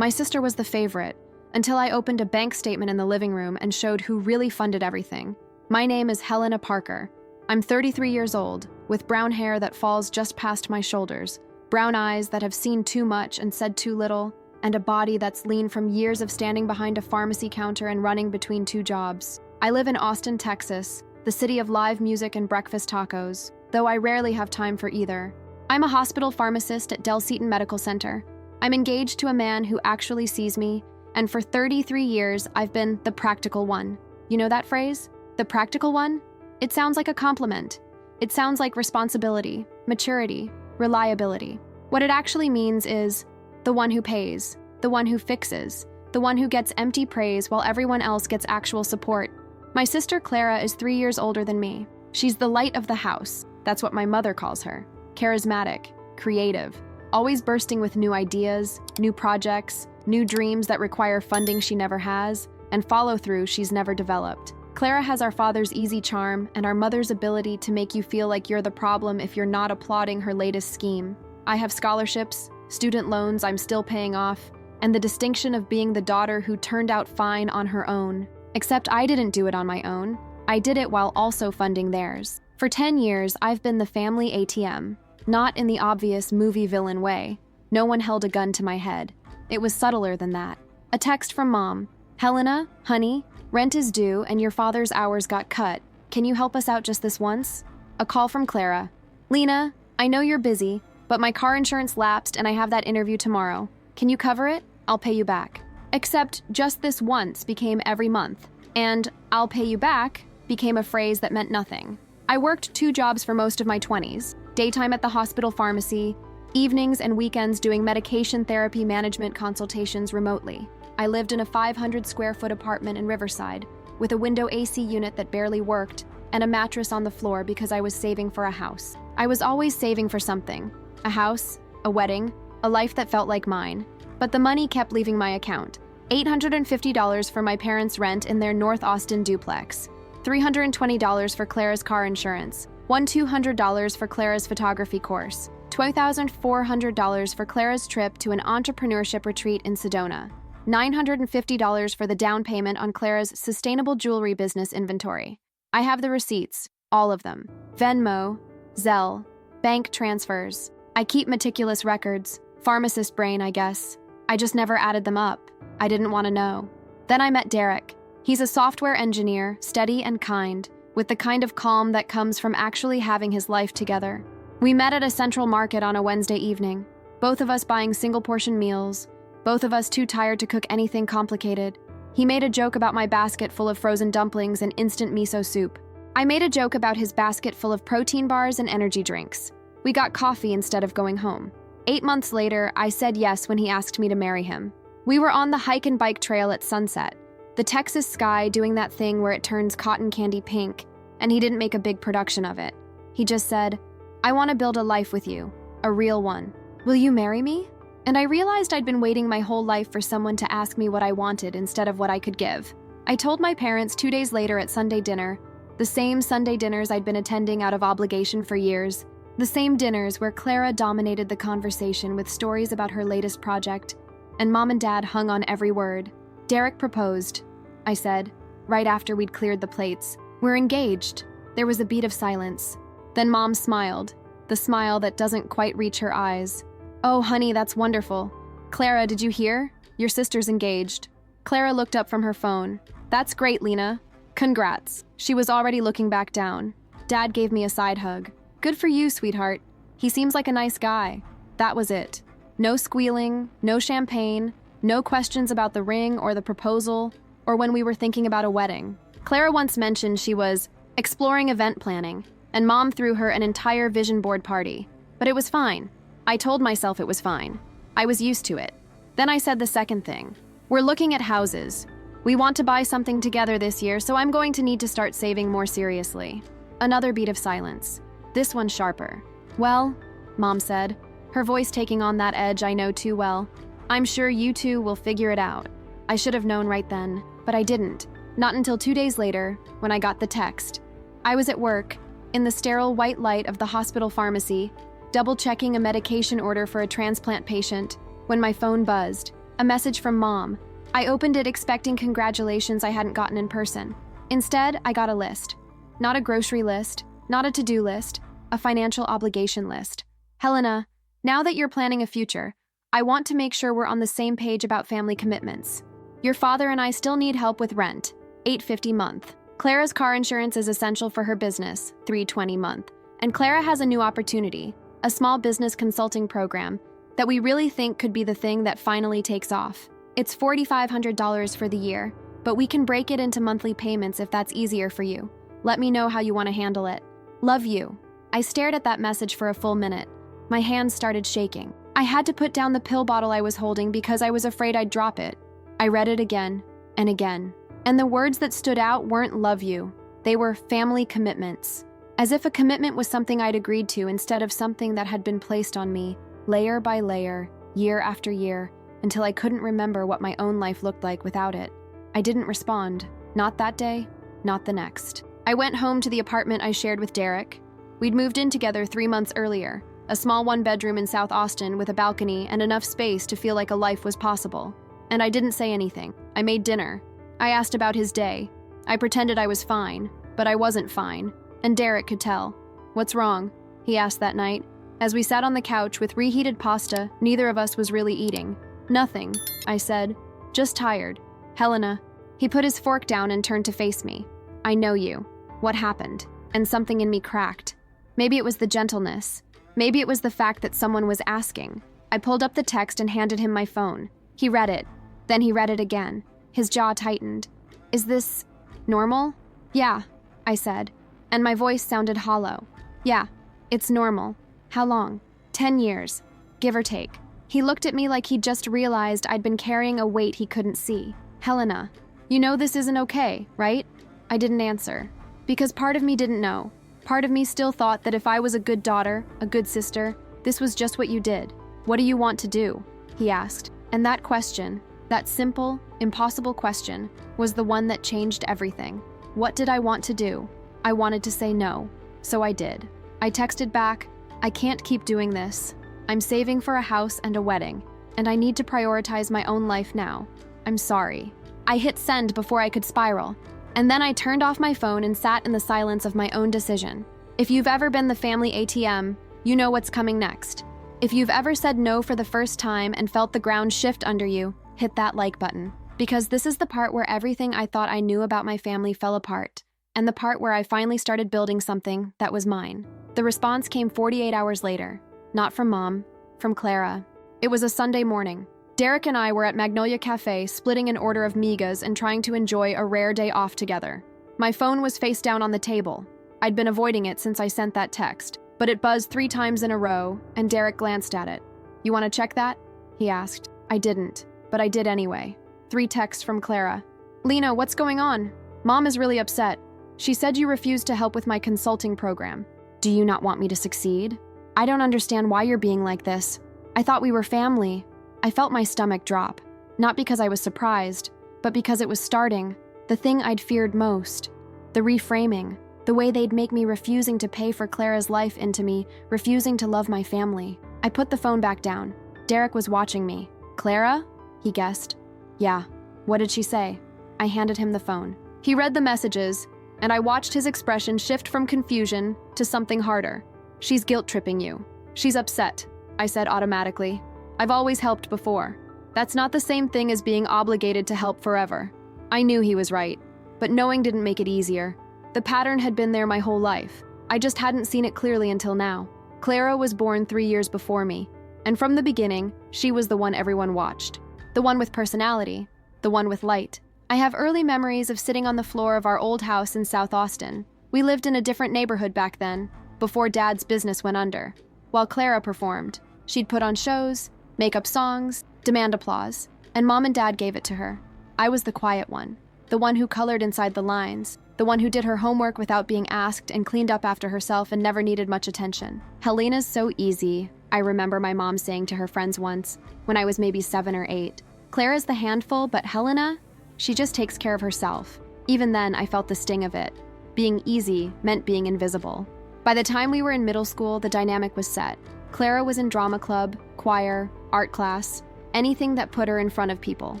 My sister was the favorite, until I opened a bank statement in the living room and showed who really funded everything. My name is Helena Parker. I'm 33 years old, with brown hair that falls just past my shoulders, brown eyes that have seen too much and said too little, and a body that's lean from years of standing behind a pharmacy counter and running between two jobs. I live in Austin, Texas, the city of live music and breakfast tacos, though I rarely have time for either. I'm a hospital pharmacist at Del Seaton Medical Center. I'm engaged to a man who actually sees me, and for 33 years, I've been the practical one. You know that phrase? The practical one? It sounds like a compliment. It sounds like responsibility, maturity, reliability. What it actually means is the one who pays, the one who fixes, the one who gets empty praise while everyone else gets actual support. My sister Clara is 3 years older than me. She's the light of the house. That's what my mother calls her. Charismatic, creative, always bursting with new ideas, new projects, new dreams that require funding she never has, and follow-through she's never developed. Clara has our father's easy charm and our mother's ability to make you feel like you're the problem if you're not applauding her latest scheme. I have scholarships, student loans I'm still paying off, and the distinction of being the daughter who turned out fine on her own. Except I didn't do it on my own. I did it while also funding theirs. For 10 years, I've been the family ATM. Not in the obvious movie villain way. No one held a gun to my head. It was subtler than that. A text from Mom. Helena, honey, rent is due and your father's hours got cut. Can you help us out just this once? A call from Clara. Lena, I know you're busy, but my car insurance lapsed and I have that interview tomorrow. Can you cover it? I'll pay you back. Except just this once became every month. And I'll pay you back became a phrase that meant nothing. I worked 2 jobs for most of my 20s. Daytime at the hospital pharmacy, evenings and weekends doing medication therapy management consultations remotely. I lived in a 500-square-foot apartment in Riverside with a window AC unit that barely worked and a mattress on the floor because I was saving for a house. I was always saving for something. A house, a wedding, a life that felt like mine. But the money kept leaving my account. $850 for my parents' rent in their North Austin duplex. $320 for Clara's car insurance. $200 for Clara's photography course. $2,400 for Clara's trip to an entrepreneurship retreat in Sedona. $950 for the down payment on Clara's sustainable jewelry business inventory. I have the receipts, all of them. Venmo, Zelle, bank transfers. I keep meticulous records. Pharmacist brain, I guess. I just never added them up. I didn't want to know. Then I met Derek. He's a software engineer, steady and kind, with the kind of calm that comes from actually having his life together. We met at a Central Market on a Wednesday evening, both of us buying single-portion meals, both of us too tired to cook anything complicated. He made a joke about my basket full of frozen dumplings and instant miso soup. I made a joke about his basket full of protein bars and energy drinks. We got coffee instead of going home. 8 months later, I said yes when he asked me to marry him. We were on the hike and bike trail at sunset, the Texas sky doing that thing where it turns cotton candy pink, and he didn't make a big production of it. He just said, I want to build a life with you, a real one. Will you marry me? And I realized I'd been waiting my whole life for someone to ask me what I wanted instead of what I could give. I told my parents 2 days later at Sunday dinner, the same Sunday dinners I'd been attending out of obligation for years, the same dinners where Clara dominated the conversation with stories about her latest project, and Mom and Dad hung on every word. Derek proposed, I said, right after we'd cleared the plates. We're engaged. There was a beat of silence. Then Mom smiled, the smile that doesn't quite reach her eyes. Oh, honey, that's wonderful. Clara, did you hear? Your sister's engaged. Clara looked up from her phone. That's great, Lena. Congrats. She was already looking back down. Dad gave me a side hug. Good for you, sweetheart. He seems like a nice guy. That was it. No squealing, no champagne, no questions about the ring or the proposal, or when we were thinking about a wedding. Clara once mentioned she was exploring event planning, and Mom threw her an entire vision board party. But it was fine. I told myself it was fine. I was used to it. Then I said the second thing. We're looking at houses. We want to buy something together this year, so I'm going to need to start saving more seriously. Another beat of silence. This one sharper. Well, Mom said, her voice taking on that edge I know too well. I'm sure you two will figure it out. I should have known right then, but I didn't. Not until 2 days later, when I got the text. I was at work, in the sterile white light of the hospital pharmacy, double-checking a medication order for a transplant patient, when my phone buzzed. A message from Mom. I opened it expecting congratulations I hadn't gotten in person. Instead, I got a list. Not a grocery list, not a to-do list, a financial obligation list. Helena, now that you're planning a future, I want to make sure we're on the same page about family commitments. Your father and I still need help with rent, $850 month. Clara's car insurance is essential for her business, $320 month. And Clara has a new opportunity, a small business consulting program that we really think could be the thing that finally takes off. It's $4,500 for the year, but we can break it into monthly payments if that's easier for you. Let me know how you want to handle it. Love you. I stared at that message for a full minute. My hands started shaking. I had to put down the pill bottle I was holding because I was afraid I'd drop it. I read it again and again. And the words that stood out weren't love you. They were family commitments. As if a commitment was something I'd agreed to instead of something that had been placed on me, layer by layer, year after year, until I couldn't remember what my own life looked like without it. I didn't respond. Not that day, not the next. I went home to the apartment I shared with Derek. We'd moved in together 3 months earlier, a small one-bedroom in South Austin with a balcony and enough space to feel like a life was possible. And I didn't say anything. I made dinner. I asked about his day. I pretended I was fine, but I wasn't fine, and Derek could tell. What's wrong? He asked that night. As we sat on the couch with reheated pasta, neither of us was really eating. Nothing, I said. Just tired. Helena. He put his fork down and turned to face me. I know you. What happened? And something in me cracked. Maybe it was the gentleness. Maybe it was the fact that someone was asking. I pulled up the text and handed him my phone. He read it. Then he read it again. His jaw tightened. Is this normal? Yeah, I said, and my voice sounded hollow. Yeah, it's normal. How long? 10 years, give or take. He looked at me like he'd just realized I'd been carrying a weight he couldn't see. Helena, you know this isn't okay, right? I didn't answer, because part of me didn't know. Part of me still thought that if I was a good daughter, a good sister, this was just what you did. What do you want to do? He asked, and that question, that simple, impossible question, was the one that changed everything. What did I want to do? I wanted to say no, so I did. I texted back, I can't keep doing this. I'm saving for a house and a wedding, and I need to prioritize my own life now. I'm sorry. I hit send before I could spiral, and then I turned off my phone and sat in the silence of my own decision. If you've ever been the family ATM, you know what's coming next. If you've ever said no for the first time and felt the ground shift under you, hit that like button. Because this is the part where everything I thought I knew about my family fell apart, and the part where I finally started building something that was mine. The response came 48 hours later. Not from Mom, from Clara. It was a Sunday morning. Derek and I were at Magnolia Cafe splitting an order of migas and trying to enjoy a rare day off together. My phone was face down on the table. I'd been avoiding it since I sent that text, but it buzzed 3 times in a row, and Derek glanced at it. You want to check that? He asked. I didn't, but I did anyway. 3 texts from Clara. Lena, what's going on? Mom is really upset. She said you refused to help with my consulting program. Do you not want me to succeed? I don't understand why you're being like this. I thought we were family. I felt my stomach drop. Not because I was surprised, but because it was starting. The thing I'd feared most. The reframing. The way they'd make me refusing to pay for Clara's life into me, refusing to love my family. I put the phone back down. Derek was watching me. Clara? He guessed. Yeah. What did she say? I handed him the phone. He read the messages, and I watched his expression shift from confusion to something harder. She's guilt-tripping you. She's upset, I said automatically. I've always helped before. That's not the same thing as being obligated to help forever. I knew he was right, but knowing didn't make it easier. The pattern had been there my whole life. I just hadn't seen it clearly until now. Clara was born 3 years before me, and from the beginning, she was the one everyone watched. The one with personality, the one with light. I have early memories of sitting on the floor of our old house in South Austin. We lived in a different neighborhood back then, before Dad's business went under. While Clara performed, she'd put on shows, make up songs, demand applause, and Mom and Dad gave it to her. I was the quiet one, the one who colored inside the lines, the one who did her homework without being asked and cleaned up after herself and never needed much attention. Helena's so easy, I remember my mom saying to her friends once, when I was maybe 7 or 8. Clara's the handful, but Helena, she just takes care of herself. Even then, I felt the sting of it. Being easy meant being invisible. By the time we were in middle school, the dynamic was set. Clara was in drama club, choir, art class. anything that put her in front of people.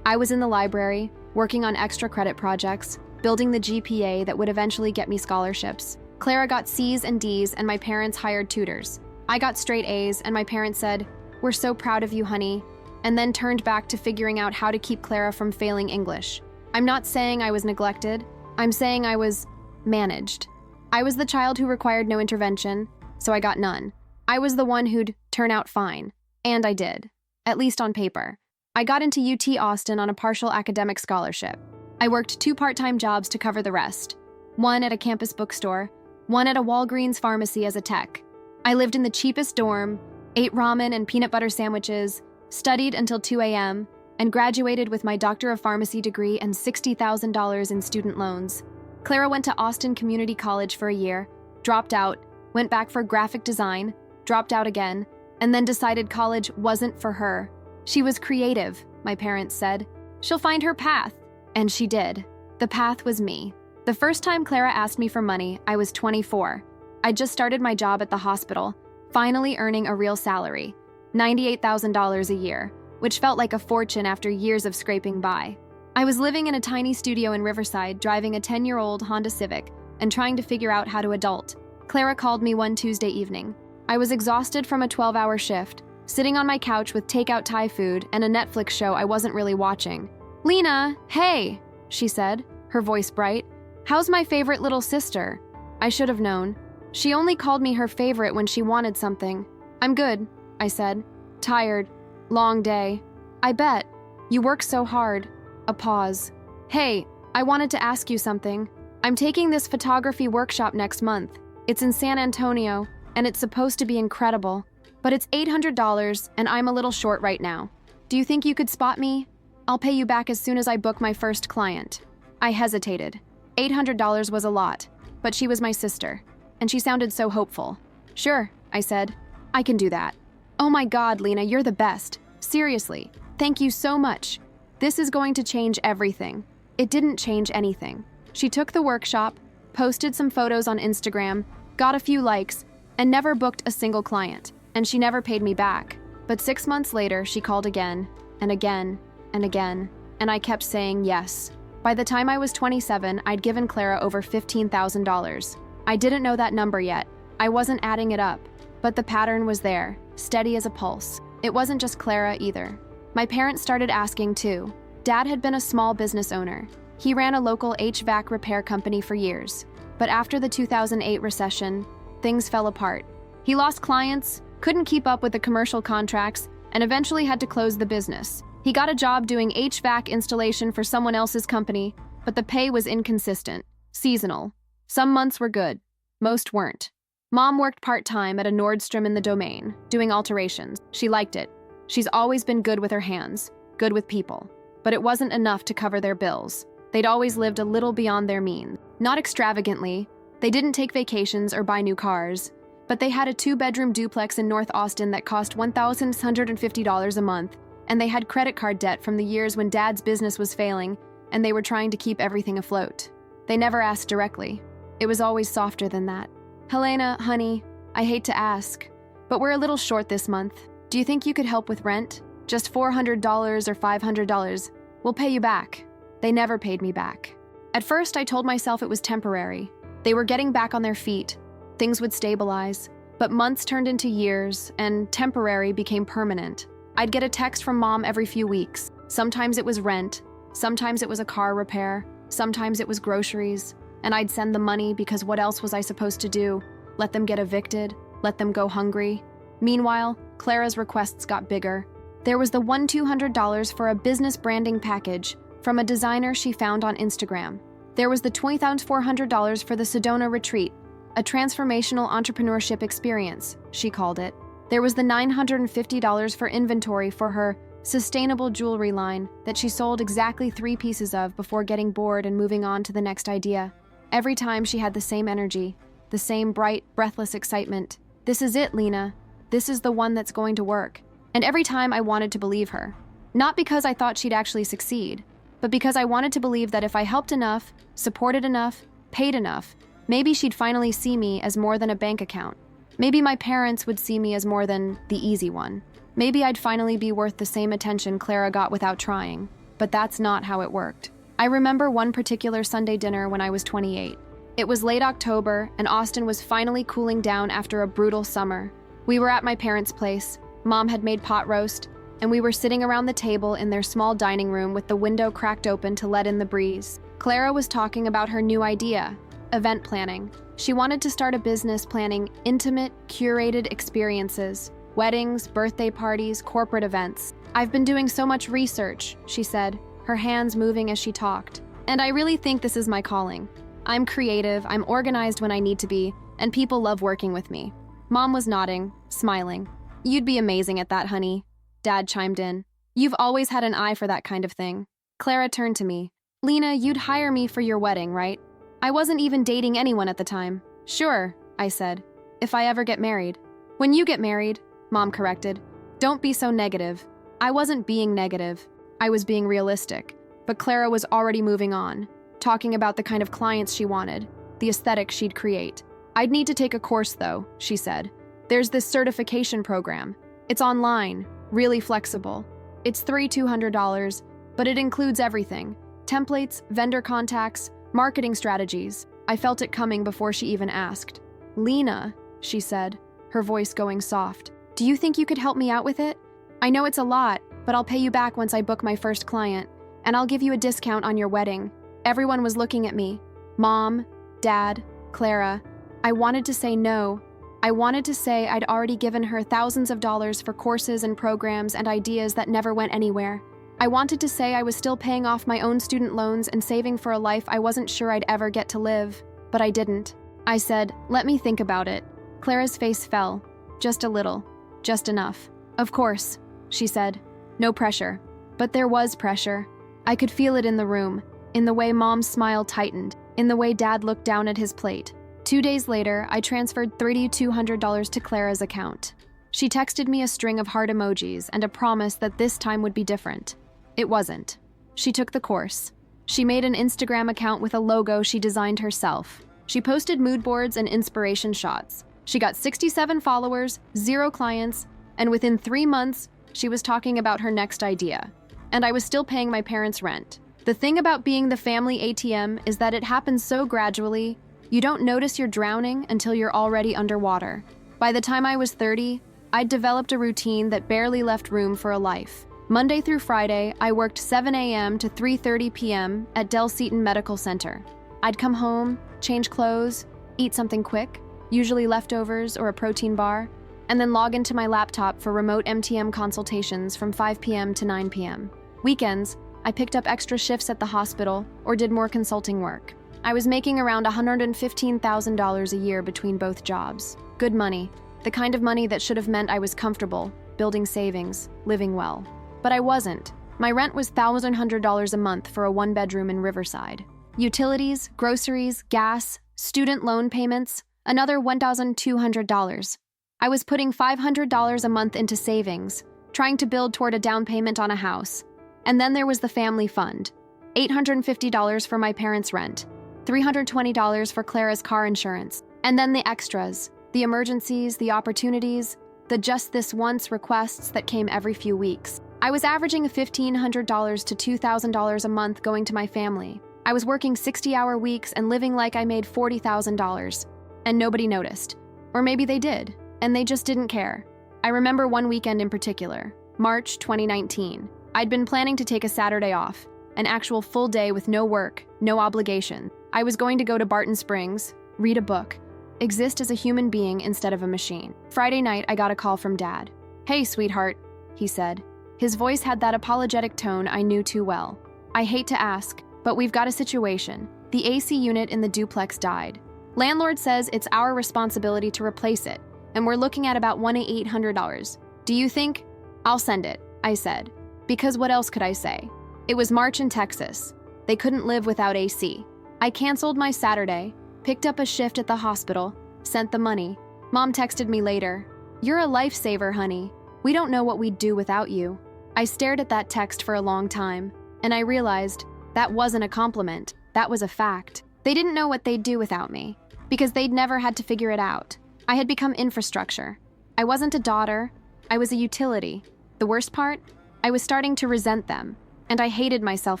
I was in the library, working on extra credit projects, building the GPA that would eventually get me scholarships. Clara got C's and D's, and my parents hired tutors. I got straight A's, and my parents said, "We're so proud of you, honey," and then turned back to figuring out how to keep Clara from failing English. I'm not saying I was neglected. I'm saying I was managed. I was the child who required no intervention, so I got none. I was the one who'd turn out fine, and I did, at least on paper. I got into UT Austin on a partial academic scholarship. I worked 2 part-time jobs to cover the rest, one at a campus bookstore, one at a Walgreens pharmacy as a tech. I lived in the cheapest dorm, ate ramen and peanut butter sandwiches, studied until 2 a.m., and graduated with my Doctor of Pharmacy degree and $60,000 in student loans. Clara went to Austin Community College for a year, dropped out, went back for graphic design, dropped out again, and then decided college wasn't for her. She was creative, my parents said. She'll find her path. And she did. The path was me. The first time Clara asked me for money, I was 24. I just started my job at the hospital, finally earning a real salary, $98,000 a year, which felt like a fortune after years of scraping by. I was living in a tiny studio in Riverside, driving a 10-year-old Honda Civic and trying to figure out how to adult. Clara called me one Tuesday evening. I was exhausted from a 12-hour shift, sitting on my couch with takeout Thai food and a Netflix show I wasn't really watching. "Lena, hey," she said, her voice bright. "How's my favorite little sister?" I should have known. She only called me her favorite when she wanted something. "I'm good," I said. "Tired. Long day." "I bet. You work so hard." A pause. "Hey, I wanted to ask you something. I'm taking this photography workshop next month. It's in San Antonio, and it's supposed to be incredible. But it's $800, and I'm a little short right now. Do you think you could spot me? I'll pay you back as soon as I book my first client." I hesitated. $800 was a lot, but she was my sister, and she sounded so hopeful. "Sure," I said. "I can do that." "Oh my God, Lena, you're the best. Seriously, thank you so much. This is going to change everything." It didn't change anything. She took the workshop, posted some photos on Instagram, got a few likes, and never booked a single client, and she never paid me back. But 6 months later, she called again, and again, and again, and I kept saying yes. By the time I was 27, I'd given Clara over $15,000. I didn't know that number yet. I wasn't adding it up, but the pattern was there, steady as a pulse. It wasn't just Clara either. My parents started asking too. Dad had been a small business owner. He ran a local HVAC repair company for years. But after the 2008 recession, things fell apart. He lost clients, couldn't keep up with the commercial contracts, and eventually had to close the business. He got a job doing HVAC installation for someone else's company, but the pay was inconsistent, seasonal. Some months were good, most weren't. Mom worked part-time at a Nordstrom in the Domain, doing alterations. She liked it. She's always been good with her hands, good with people. But it wasn't enough to cover their bills. They'd always lived a little beyond their means. Not extravagantly. They didn't take vacations or buy new cars. But they had a 2-bedroom duplex in North Austin that cost $1,650 a month, and they had credit card debt from the years when Dad's business was failing, and they were trying to keep everything afloat. They never asked directly. It was always softer than that. "Helena, honey, I hate to ask, but we're a little short this month. Do you think you could help with rent? Just $400 or $500. We'll pay you back." They never paid me back. At first, I told myself it was temporary. They were getting back on their feet. Things would stabilize. But months turned into years, and temporary became permanent. I'd get a text from Mom every few weeks. Sometimes it was rent. Sometimes it was a car repair. Sometimes it was groceries. And I'd send the money because what else was I supposed to do? Let them get evicted? Let them go hungry? Meanwhile, Clara's requests got bigger. There was the $200 for a business branding package from a designer she found on Instagram. There was the $20,400 for the Sedona retreat, a transformational entrepreneurship experience, she called it. There was the $950 for inventory for her sustainable jewelry line that she sold exactly 3 pieces of before getting bored and moving on to the next idea. Every time she had the same energy, the same bright, breathless excitement. "This is it, Lena. This is the one that's going to work." And every time I wanted to believe her. Not because I thought she'd actually succeed, but because I wanted to believe that if I helped enough, supported enough, paid enough, maybe she'd finally see me as more than a bank account. Maybe my parents would see me as more than the easy one. Maybe I'd finally be worth the same attention Clara got without trying. But that's not how it worked. I remember one particular Sunday dinner when I was 28. It was late October, and Austin was finally cooling down after a brutal summer. We were at my parents' place. Mom had made pot roast, and we were sitting around the table in their small dining room with the window cracked open to let in the breeze. Clara was talking about her new idea, event planning. She wanted to start a business planning intimate, curated experiences, weddings, birthday parties, corporate events. "I've been doing so much research," she said, her hands moving as she talked. "And I really think this is my calling. I'm creative, I'm organized when I need to be, and people love working with me." Mom was nodding, smiling. "You'd be amazing at that, honey," Dad chimed in. "You've always had an eye for that kind of thing." Clara turned to me. "Lena, you'd hire me for your wedding, right?" I wasn't even dating anyone at the time. "Sure," I said, "if I ever get married." "When you get married," Mom corrected. "Don't be so negative." I wasn't being negative. I was being realistic. But Clara was already moving on, talking about the kind of clients she wanted, the aesthetic she'd create. "I'd need to take a course, though," she said. "There's this certification program. It's online, really flexible. It's $200, but it includes everything: templates, vendor contacts, marketing strategies." I felt it coming before she even asked. "Lena," she said, her voice going soft, "do you think you could help me out with it? I know it's a lot, but I'll pay you back once I book my first client, and I'll give you a discount on your wedding." Everyone was looking at me. Mom, Dad, Clara. I wanted to say no. I wanted to say I'd already given her thousands of dollars for courses and programs and ideas that never went anywhere. I wanted to say I was still paying off my own student loans and saving for a life I wasn't sure I'd ever get to live, but I didn't. I said, "Let me think about it." Clara's face fell. Just a little. Just enough. "Of course," she said. "No pressure." But there was pressure. I could feel it in the room, in the way Mom's smile tightened, in the way Dad looked down at his plate. 2 days later, I transferred $3,200 to Clara's account. She texted me a string of heart emojis and a promise that this time would be different. It wasn't. She took the course. She made an Instagram account with a logo she designed herself. She posted mood boards and inspiration shots. She got 67 followers, 0 clients, and within 3 months, she was talking about her next idea. And I was still paying my parents' rent. The thing about being the family ATM is that it happens so gradually, you don't notice you're drowning until you're already underwater. By the time I was 30, I'd developed a routine that barely left room for a life. Monday through Friday, I worked 7 a.m. to 3:30 p.m. at Del Seaton Medical Center. I'd come home, change clothes, eat something quick, usually leftovers or a protein bar, and then log into my laptop for remote MTM consultations from 5 p.m. to 9 p.m. Weekends, I picked up extra shifts at the hospital or did more consulting work. I was making around $115,000 a year between both jobs. Good money, the kind of money that should have meant I was comfortable, building savings, living well. But I wasn't. My rent was $1,100 a month for a 1-bedroom in Riverside. Utilities, groceries, gas, student loan payments, another $1,200. I was putting $500 a month into savings, trying to build toward a down payment on a house. And then there was the family fund. $850 for my parents' rent, $320 for Clara's car insurance, and then the extras, the emergencies, the opportunities, the just this once requests that came every few weeks. I was averaging $1,500 to $2,000 a month going to my family. I was working 60-hour weeks and living like I made $40,000, and nobody noticed. Or maybe they did, and they just didn't care. I remember one weekend in particular, March 2019. I'd been planning to take a Saturday off, an actual full day with no work, no obligation. I was going to go to Barton Springs, read a book, exist as a human being instead of a machine. Friday night, I got a call from Dad. "Hey, sweetheart," he said. His voice had that apologetic tone I knew too well. "I hate to ask, but we've got a situation. The AC unit in the duplex died. Landlord says it's our responsibility to replace it, and we're looking at about $1,800. Do you think?" "I'll send it," I said. Because what else could I say? It was March in Texas. They couldn't live without AC. I canceled my Saturday, picked up a shift at the hospital, sent the money. Mom texted me later, "You're a lifesaver, honey. We don't know what we'd do without you." I stared at that text for a long time, and I realized that wasn't a compliment, that was a fact. They didn't know what they'd do without me, because they'd never had to figure it out. I had become infrastructure. I wasn't a daughter, I was a utility. The worst part? I was starting to resent them, and I hated myself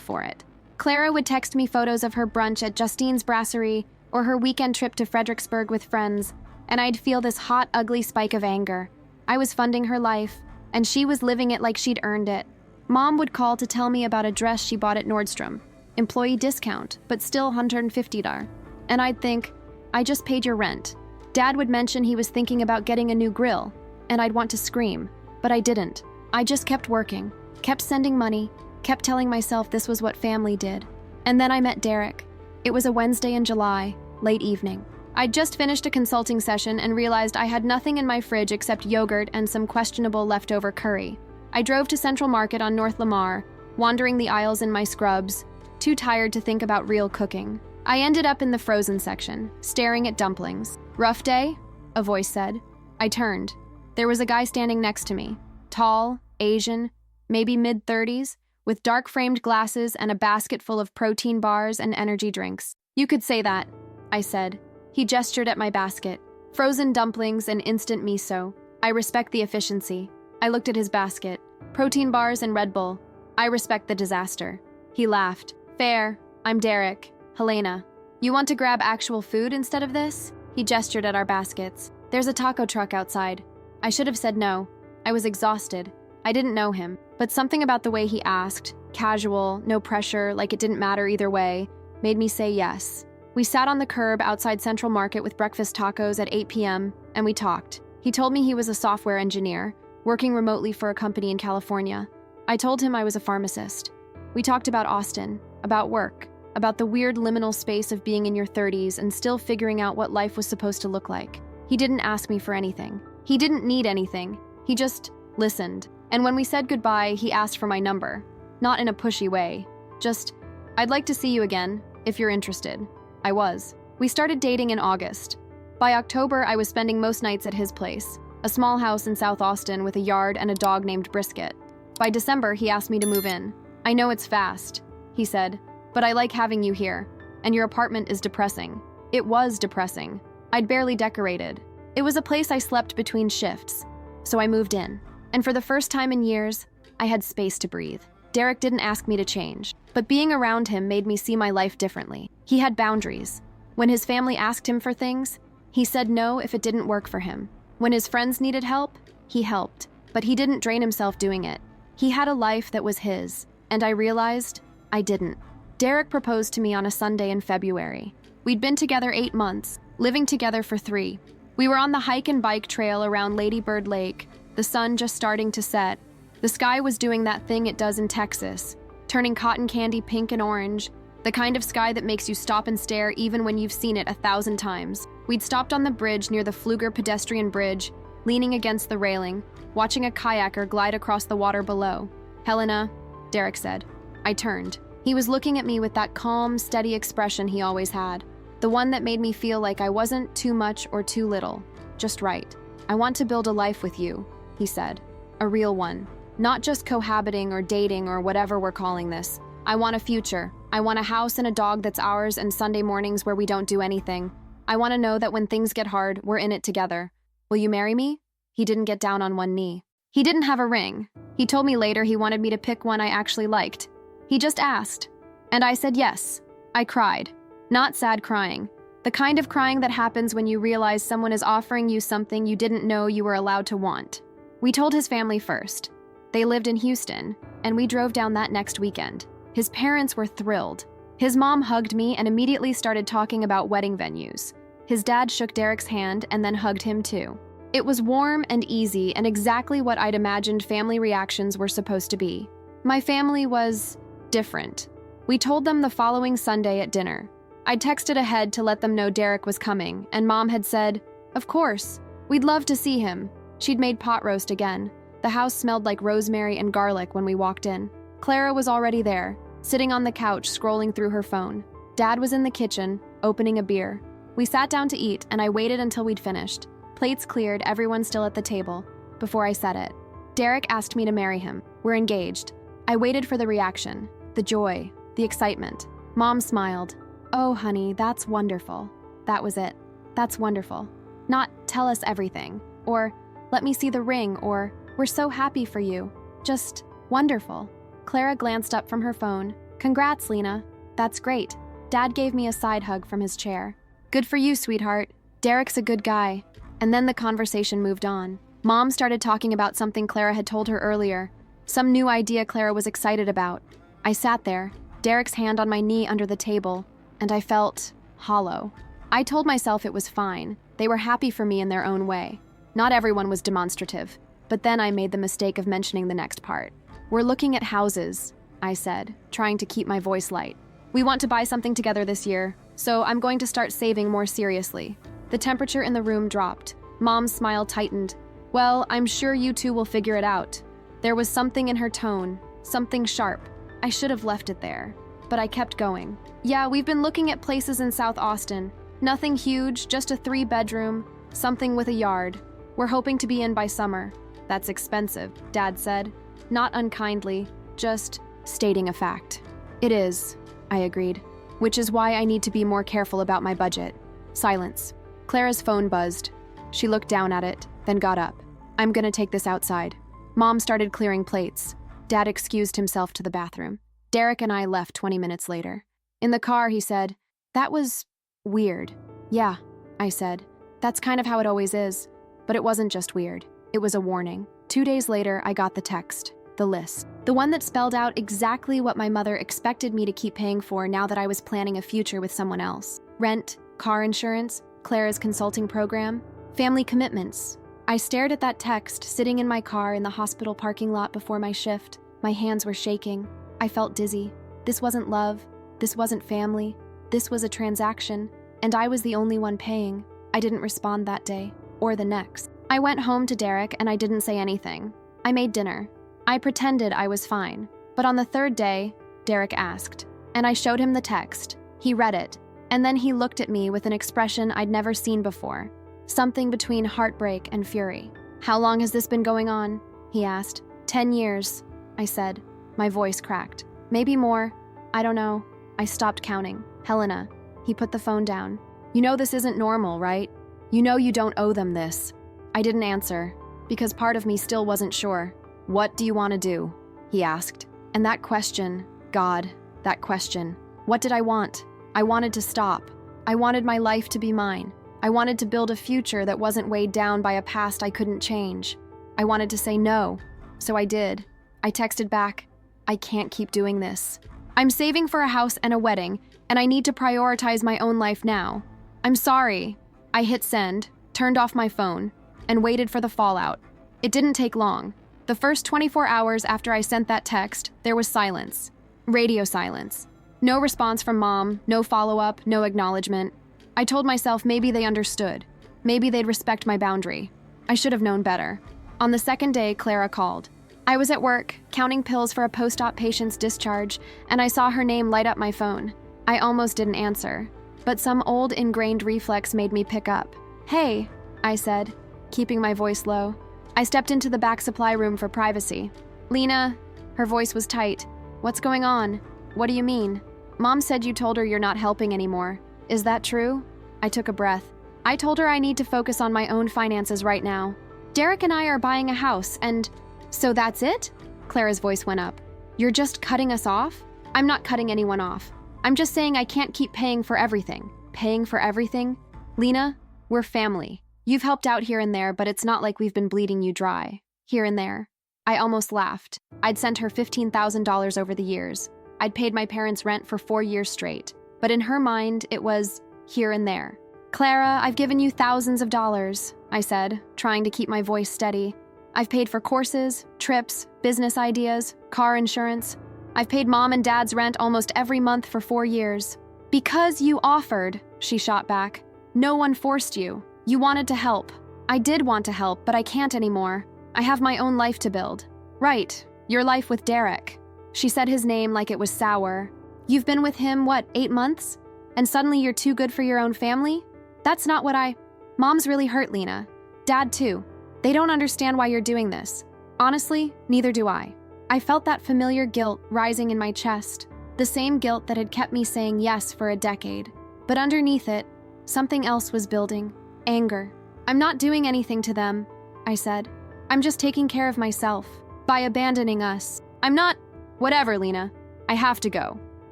for it. Clara would text me photos of her brunch at Justine's Brasserie or her weekend trip to Fredericksburg with friends, and I'd feel this hot, ugly spike of anger. I was funding her life, and she was living it like she'd earned it. Mom would call to tell me about a dress she bought at Nordstrom. Employee discount, but still $150. And I'd think, I just paid your rent. Dad would mention he was thinking about getting a new grill, and I'd want to scream, but I didn't. I just kept working, kept sending money, kept telling myself this was what family did. And then I met Derek. It was a Wednesday in July, late evening. I'd just finished a consulting session and realized I had nothing in my fridge except yogurt and some questionable leftover curry. I drove to Central Market on North Lamar, wandering the aisles in my scrubs, too tired to think about real cooking. I ended up in the frozen section, staring at dumplings. "Rough day?" a voice said. I turned. There was a guy standing next to me. Tall, Asian, maybe mid-30s, with dark-framed glasses and a basket full of protein bars and energy drinks. "You could say that," I said. He gestured at my basket. Frozen dumplings and instant miso. "I respect the efficiency." I looked at his basket. Protein bars and Red Bull. "I respect the disaster." He laughed. "Fair. I'm Derek. Helena. You want to grab actual food instead of this?" He gestured at our baskets. "There's a taco truck outside." I should have said no. I was exhausted. I didn't know him, but something about the way he asked, casual, no pressure, like it didn't matter either way, made me say yes. We sat on the curb outside Central Market with breakfast tacos at 8 p.m., and we talked. He told me he was a software engineer, working remotely for a company in California. I told him I was a pharmacist. We talked about Austin, about work, about the weird liminal space of being in your 30s and still figuring out what life was supposed to look like. He didn't ask me for anything. He didn't need anything. He just listened. And when we said goodbye, he asked for my number. Not in a pushy way. Just, "I'd like to see you again, if you're interested." I was. We started dating in August. By October, I was spending most nights at his place, a small house in South Austin with a yard and a dog named Brisket. By December, he asked me to move in. "I know it's fast," he said, "but I like having you here, and your apartment is depressing." It was depressing. I'd barely decorated. It was a place I slept between shifts, so I moved in. And for the first time in years, I had space to breathe. Derek didn't ask me to change, but being around him made me see my life differently. He had boundaries. When his family asked him for things, he said no if it didn't work for him. When his friends needed help, he helped, but he didn't drain himself doing it. He had a life that was his, and I realized I didn't. Derek proposed to me on a Sunday in February. We'd been together 8 months, living together for 3. We were on the hike and bike trail around Lady Bird Lake, the sun just starting to set. The sky was doing that thing it does in Texas, turning cotton candy pink and orange, the kind of sky that makes you stop and stare even when you've seen it 1,000 times. We'd stopped on the bridge near the Pfluger pedestrian bridge, leaning against the railing, watching a kayaker glide across the water below. "Helena," Derek said. I turned. He was looking at me with that calm, steady expression he always had, the one that made me feel like I wasn't too much or too little, just right. "I want to build a life with you," he said. "A real one. Not just cohabiting or dating or whatever we're calling this. I want a future. I want a house and a dog that's ours and Sunday mornings where we don't do anything. I want to know that when things get hard, we're in it together. Will you marry me?" He didn't get down on one knee. He didn't have a ring. He told me later he wanted me to pick one I actually liked. He just asked. And I said yes. I cried. Not sad crying. The kind of crying that happens when you realize someone is offering you something you didn't know you were allowed to want. We told his family first. They lived in Houston, and we drove down that next weekend. His parents were thrilled. His mom hugged me and immediately started talking about wedding venues. His dad shook Derek's hand and then hugged him too. It was warm and easy and exactly what I'd imagined family reactions were supposed to be. My family was different. We told them the following Sunday at dinner. I'd texted ahead to let them know Derek was coming, and Mom had said, "Of course, we'd love to see him." She'd made pot roast again. The house smelled like rosemary and garlic when we walked in. Clara was already there, sitting on the couch scrolling through her phone. Dad was in the kitchen, opening a beer. We sat down to eat, and I waited until we'd finished. Plates cleared, everyone still at the table. Before I said it, Derek asked me to marry him. We're engaged. I waited for the reaction, the joy, the excitement. Mom smiled. "Oh, honey, that's wonderful." That was it. "That's wonderful." Not "tell us everything," or "let me see the ring," or We're so happy for you. Just wonderful. Clara glanced up from her phone. Congrats, Lena. That's great. Dad gave me a side hug from his chair. Good for you, sweetheart. Derek's a good guy. And then the conversation moved on. Mom started talking about something Clara had told her earlier. Some new idea Clara was excited about. I sat there, Derek's hand on my knee under the table, and I felt hollow. I told myself it was fine. They were happy for me in their own way. Not everyone was demonstrative, but then I made the mistake of mentioning the next part. We're looking at houses, I said, trying to keep my voice light. We want to buy something together this year, so I'm going to start saving more seriously. The temperature in the room dropped. Mom's smile tightened. Well, I'm sure you two will figure it out. There was something in her tone, something sharp. I should have left it there, but I kept going. Yeah, we've been looking at places in South Austin. Nothing huge, just a 3-bedroom, something with a yard. We're hoping to be in by summer. That's expensive, Dad said. Not unkindly, just stating a fact. It is, I agreed, which is why I need to be more careful about my budget. Silence. Clara's phone buzzed. She looked down at it, then got up. I'm gonna take this outside. Mom started clearing plates. Dad excused himself to the bathroom. Derek and I left 20 minutes later. In the car, he said, "That was weird." Yeah, I said. That's kind of how it always is. But it wasn't just weird. It was a warning. 2 days later, I got the text, the list. The one that spelled out exactly what my mother expected me to keep paying for now that I was planning a future with someone else. Rent, car insurance, Clara's consulting program, family commitments. I stared at that text, sitting in my car in the hospital parking lot before my shift. My hands were shaking. I felt dizzy. This wasn't love. This wasn't family. This was a transaction, and I was the only one paying. I didn't respond that day, or the next. I went home to Derek and I didn't say anything. I made dinner. I pretended I was fine. But on the third day, Derek asked, and I showed him the text. He read it, and then he looked at me with an expression I'd never seen before. Something between heartbreak and fury. How long has this been going on? He asked. 10 years, I said. My voice cracked. Maybe more. I don't know. I stopped counting. Helena. He put the phone down. You know this isn't normal, right? You know you don't owe them this. I didn't answer, because part of me still wasn't sure. What do you want to do? He asked. And that question, God, that question. What did I want? I wanted to stop. I wanted my life to be mine. I wanted to build a future that wasn't weighed down by a past I couldn't change. I wanted to say no, so I did. I texted back, I can't keep doing this. I'm saving for a house and a wedding, and I need to prioritize my own life now. I'm sorry. I hit send, turned off my phone, and waited for the fallout. It didn't take long. The first 24 hours after I sent that text, there was silence. Radio silence. No response from Mom, no follow-up, no acknowledgement. I told myself maybe they understood. Maybe they'd respect my boundary. I should have known better. On the second day, Clara called. I was at work, counting pills for a post-op patient's discharge, and I saw her name light up my phone. I almost didn't answer, but some old ingrained reflex made me pick up. Hey, I said, keeping my voice low. I stepped into the back supply room for privacy. Lena, her voice was tight. What's going on? What do you mean? Mom said you told her you're not helping anymore. Is that true? I took a breath. I told her I need to focus on my own finances right now. Derek and I are buying a house, and so that's it? Clara's voice went up. You're just cutting us off? I'm not cutting anyone off. I'm just saying I can't keep paying for everything. Paying for everything? Lena, we're family. You've helped out here and there, but it's not like we've been bleeding you dry. Here and there. I almost laughed. I'd sent her $15,000 over the years. I'd paid my parents' rent for 4 years straight. But in her mind, it was here and there. Clara, I've given you thousands of dollars, I said, trying to keep my voice steady. I've paid for courses, trips, business ideas, car insurance. I've paid Mom and Dad's rent almost every month for 4 years. Because you offered, she shot back. No one forced you. You wanted to help. I did want to help, but I can't anymore. I have my own life to build. Right, your life with Derek. She said his name like it was sour. You've been with him, 8 months? And suddenly you're too good for your own family? That's not what Mom's really hurt, Lena. Dad, too. They don't understand why you're doing this. Honestly, neither do I. I felt that familiar guilt rising in my chest, the same guilt that had kept me saying yes for a decade. But underneath it, something else was building. Anger. I'm not doing anything to them, I said. I'm just taking care of myself by abandoning us. I'm not. Whatever, Lena. I have to go.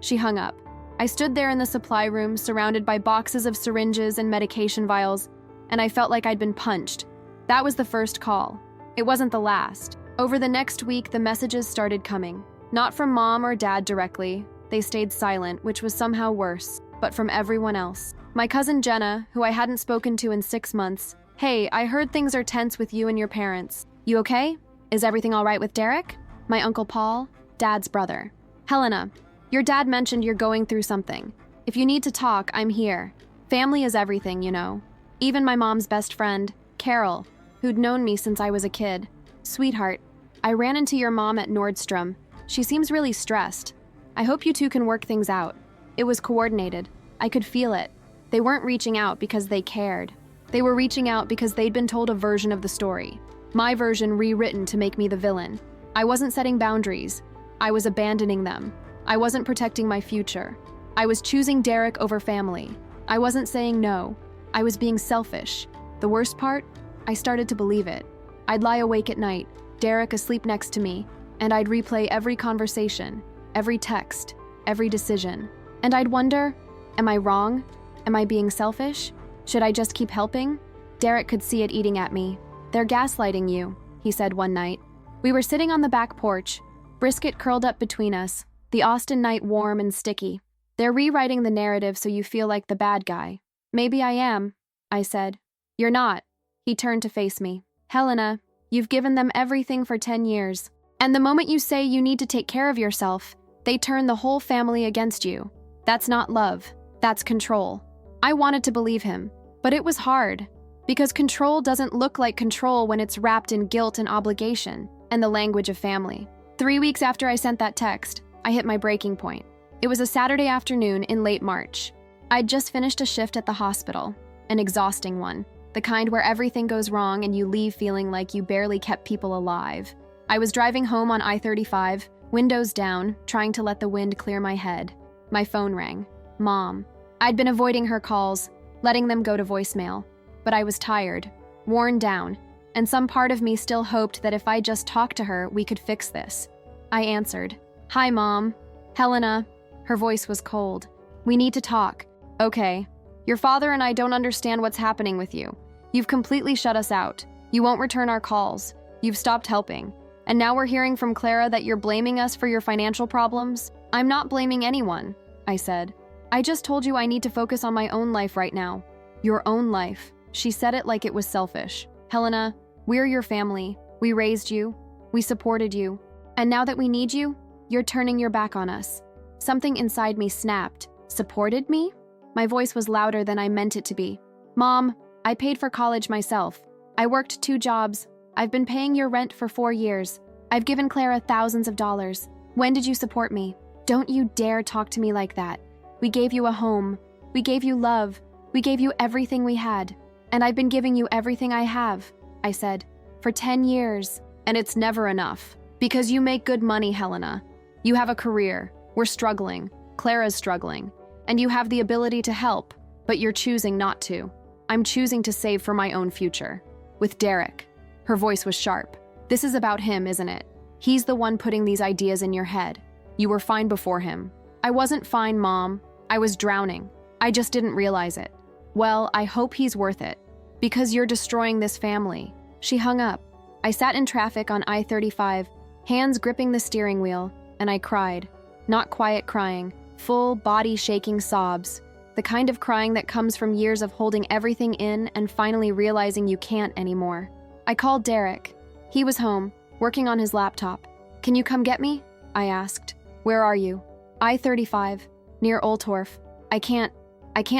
She hung up. I stood there in the supply room, surrounded by boxes of syringes and medication vials, and I felt like I'd been punched. That was the first call. It wasn't the last. Over the next week, the messages started coming. Not from Mom or Dad directly. They stayed silent, which was somehow worse, but from everyone else. My cousin Jenna, who I hadn't spoken to in 6 months. Hey, I heard things are tense with you and your parents. You okay? Is everything all right with Derek? My Uncle Paul, Dad's brother. Helena, your dad mentioned you're going through something. If you need to talk, I'm here. Family is everything, you know. Even my mom's best friend, Carol, who'd known me since I was a kid. Sweetheart, I ran into your mom at Nordstrom. She seems really stressed. I hope you two can work things out. It was coordinated. I could feel it. They weren't reaching out because they cared. They were reaching out because they'd been told a version of the story. My version rewritten to make me the villain. I wasn't setting boundaries. I was abandoning them. I wasn't protecting my future. I was choosing Derek over family. I wasn't saying no. I was being selfish. The worst part? I started to believe it. I'd lie awake at night, Derek asleep next to me, and I'd replay every conversation, every text, every decision. And I'd wonder, am I wrong? Am I being selfish? Should I just keep helping? Derek could see it eating at me. They're gaslighting you, he said one night. We were sitting on the back porch, brisket curled up between us, the Austin night warm and sticky. They're rewriting the narrative so you feel like the bad guy. Maybe I am, I said. You're not. He turned to face me. Helena, you've given them everything for 10 years. And the moment you say you need to take care of yourself, they turn the whole family against you. That's not love. That's control. I wanted to believe him, but it was hard. Because control doesn't look like control when it's wrapped in guilt and obligation and the language of family. 3 weeks after I sent that text, I hit my breaking point. It was a Saturday afternoon in late March. I'd just finished a shift at the hospital, an exhausting one, the kind where everything goes wrong and you leave feeling like you barely kept people alive. I was driving home on I-35, windows down, trying to let the wind clear my head. My phone rang. Mom. I'd been avoiding her calls, letting them go to voicemail. But I was tired, worn down, and some part of me still hoped that if I just talked to her, we could fix this. I answered. Hi, Mom. Helena. Her voice was cold. We need to talk. Okay. Your father and I don't understand what's happening with you. You've completely shut us out. You won't return our calls. You've stopped helping. And now we're hearing from Clara that you're blaming us for your financial problems. I'm not blaming anyone, I said. I just told you I need to focus on my own life right now. Your own life. She said it like it was selfish. Helena, we're your family. We raised you. We supported you. And now that we need you, you're turning your back on us. Something inside me snapped. Supported me? My voice was louder than I meant it to be. Mom, I paid for college myself. I worked 2 jobs. I've been paying your rent for 4 years. I've given Clara thousands of dollars. When did you support me? Don't you dare talk to me like that. We gave you a home. We gave you love. We gave you everything we had. And I've been giving you everything I have, I said, for 10 years. And it's never enough. Because you make good money, Helena. You have a career. We're struggling. Clara's struggling. And you have the ability to help, but you're choosing not to. I'm choosing to save for my own future. With Derek. Her voice was sharp. This is about him, isn't it? He's the one putting these ideas in your head. You were fine before him. I wasn't fine, Mom. I was drowning. I just didn't realize it. Well, I hope he's worth it. Because you're destroying this family. She hung up. I sat in traffic on I-35, hands gripping the steering wheel, and I cried. Not quiet crying, full body-shaking sobs. The kind of crying that comes from years of holding everything in and finally realizing you can't anymore. I called Derek. He was home, working on his laptop. Can you come get me? I asked. Where are you? I-35, near Oltorf. I can't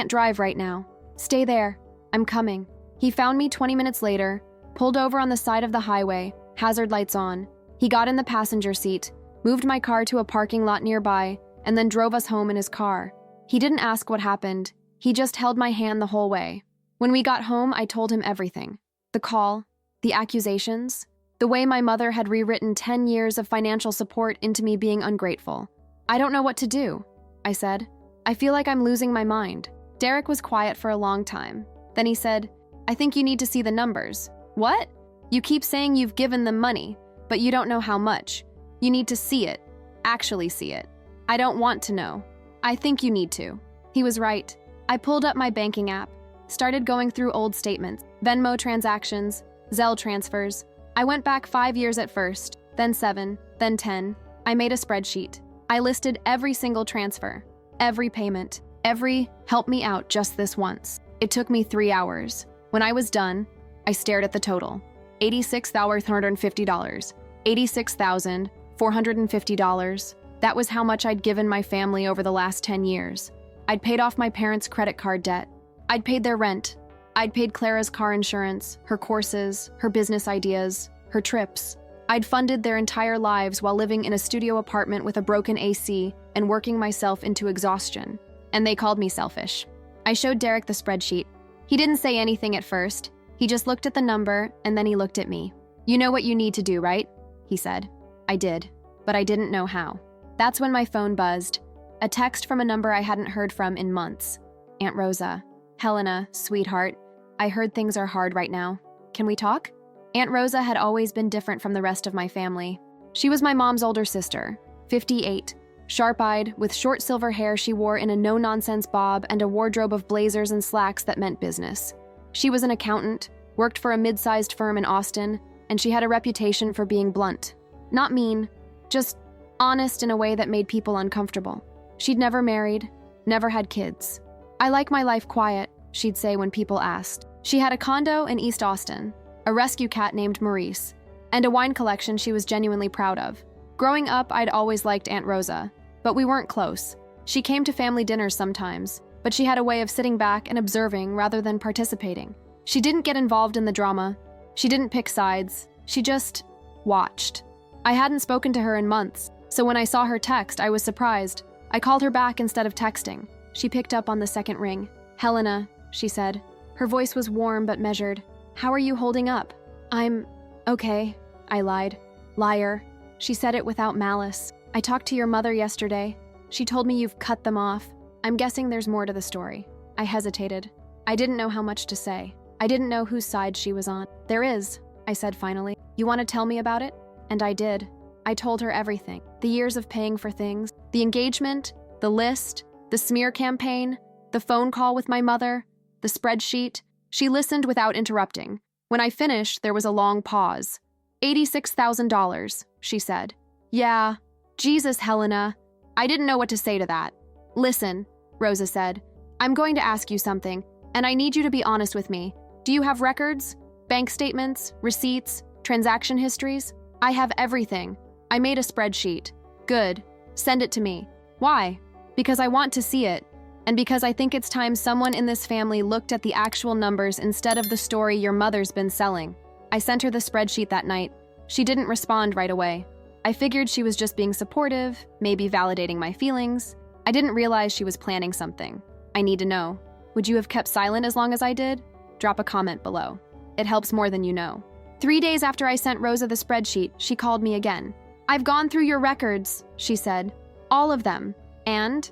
drive right now. Stay there. I'm coming. He found me 20 minutes later, pulled over on the side of the highway, hazard lights on. He got in the passenger seat, moved my car to a parking lot nearby, and then drove us home in his car. He didn't ask what happened. He just held my hand the whole way. When we got home, I told him everything. The call, the accusations, the way my mother had rewritten 10 years of financial support into me being ungrateful. I don't know what to do, I said. I feel like I'm losing my mind. Derek was quiet for a long time. Then he said, I think you need to see the numbers. What? You keep saying you've given them money, but you don't know how much. You need to see it. Actually see it. I don't want to know. I think you need to. He was right. I pulled up my banking app, started going through old statements, Venmo transactions, Zelle transfers. I went back 5 years at first, then 7, then 10. I made a spreadsheet. I listed every single transfer, every payment, every help me out just this once. It took me 3 hours. When I was done, I stared at the total. $86,350. $86,450. That was how much I'd given my family over the last 10 years. I'd paid off my parents' credit card debt. I'd paid their rent. I'd paid Clara's car insurance, her courses, her business ideas, her trips. I'd funded their entire lives while living in a studio apartment with a broken AC and working myself into exhaustion. And they called me selfish. I showed Derek the spreadsheet. He didn't say anything at first. He just looked at the number and then he looked at me. You know what you need to do, right? He said. I did, but I didn't know how. That's when my phone buzzed. A text from a number I hadn't heard from in months. Aunt Rosa. Helena, sweetheart. I heard things are hard right now. Can we talk? Aunt Rosa had always been different from the rest of my family. She was my mom's older sister, 58, sharp-eyed, with short silver hair she wore in a no-nonsense bob and a wardrobe of blazers and slacks that meant business. She was an accountant, worked for a mid-sized firm in Austin, and she had a reputation for being blunt. Not mean, just honest in a way that made people uncomfortable. She'd never married, never had kids. I like my life quiet, she'd say when people asked. She had a condo in East Austin, a rescue cat named Maurice, and a wine collection she was genuinely proud of. Growing up, I'd always liked Aunt Rosa, but we weren't close. She came to family dinners sometimes, but she had a way of sitting back and observing rather than participating. She didn't get involved in the drama. She didn't pick sides. She just watched. I hadn't spoken to her in months, so when I saw her text, I was surprised. I called her back instead of texting. She picked up on the second ring. Helena, she said. Her voice was warm but measured. How are you holding up? I'm okay, I lied. Liar. She said it without malice. I talked to your mother yesterday. She told me you've cut them off. I'm guessing there's more to the story. I hesitated. I didn't know how much to say. I didn't know whose side she was on. There is, I said finally. You want to tell me about it? And I did. I told her everything. The years of paying for things, the engagement, the list, the smear campaign, the phone call with my mother, the spreadsheet. She listened without interrupting. When I finished, there was a long pause. $86,000, she said. Yeah. Jesus, Helena. I didn't know what to say to that. Listen, Rosa said. I'm going to ask you something, and I need you to be honest with me. Do you have records? Bank statements? Receipts? Transaction histories? I have everything. I made a spreadsheet. Good. Send it to me. Why? Because I want to see it, and because I think it's time someone in this family looked at the actual numbers instead of the story your mother's been selling. I sent her the spreadsheet that night. She didn't respond right away. I figured she was just being supportive, maybe validating my feelings. I didn't realize she was planning something. I need to know. Would you have kept silent as long as I did? Drop a comment below. It helps more than you know. 3 days after I sent Rosa the spreadsheet, she called me again. I've gone through your records, she said. All of them. And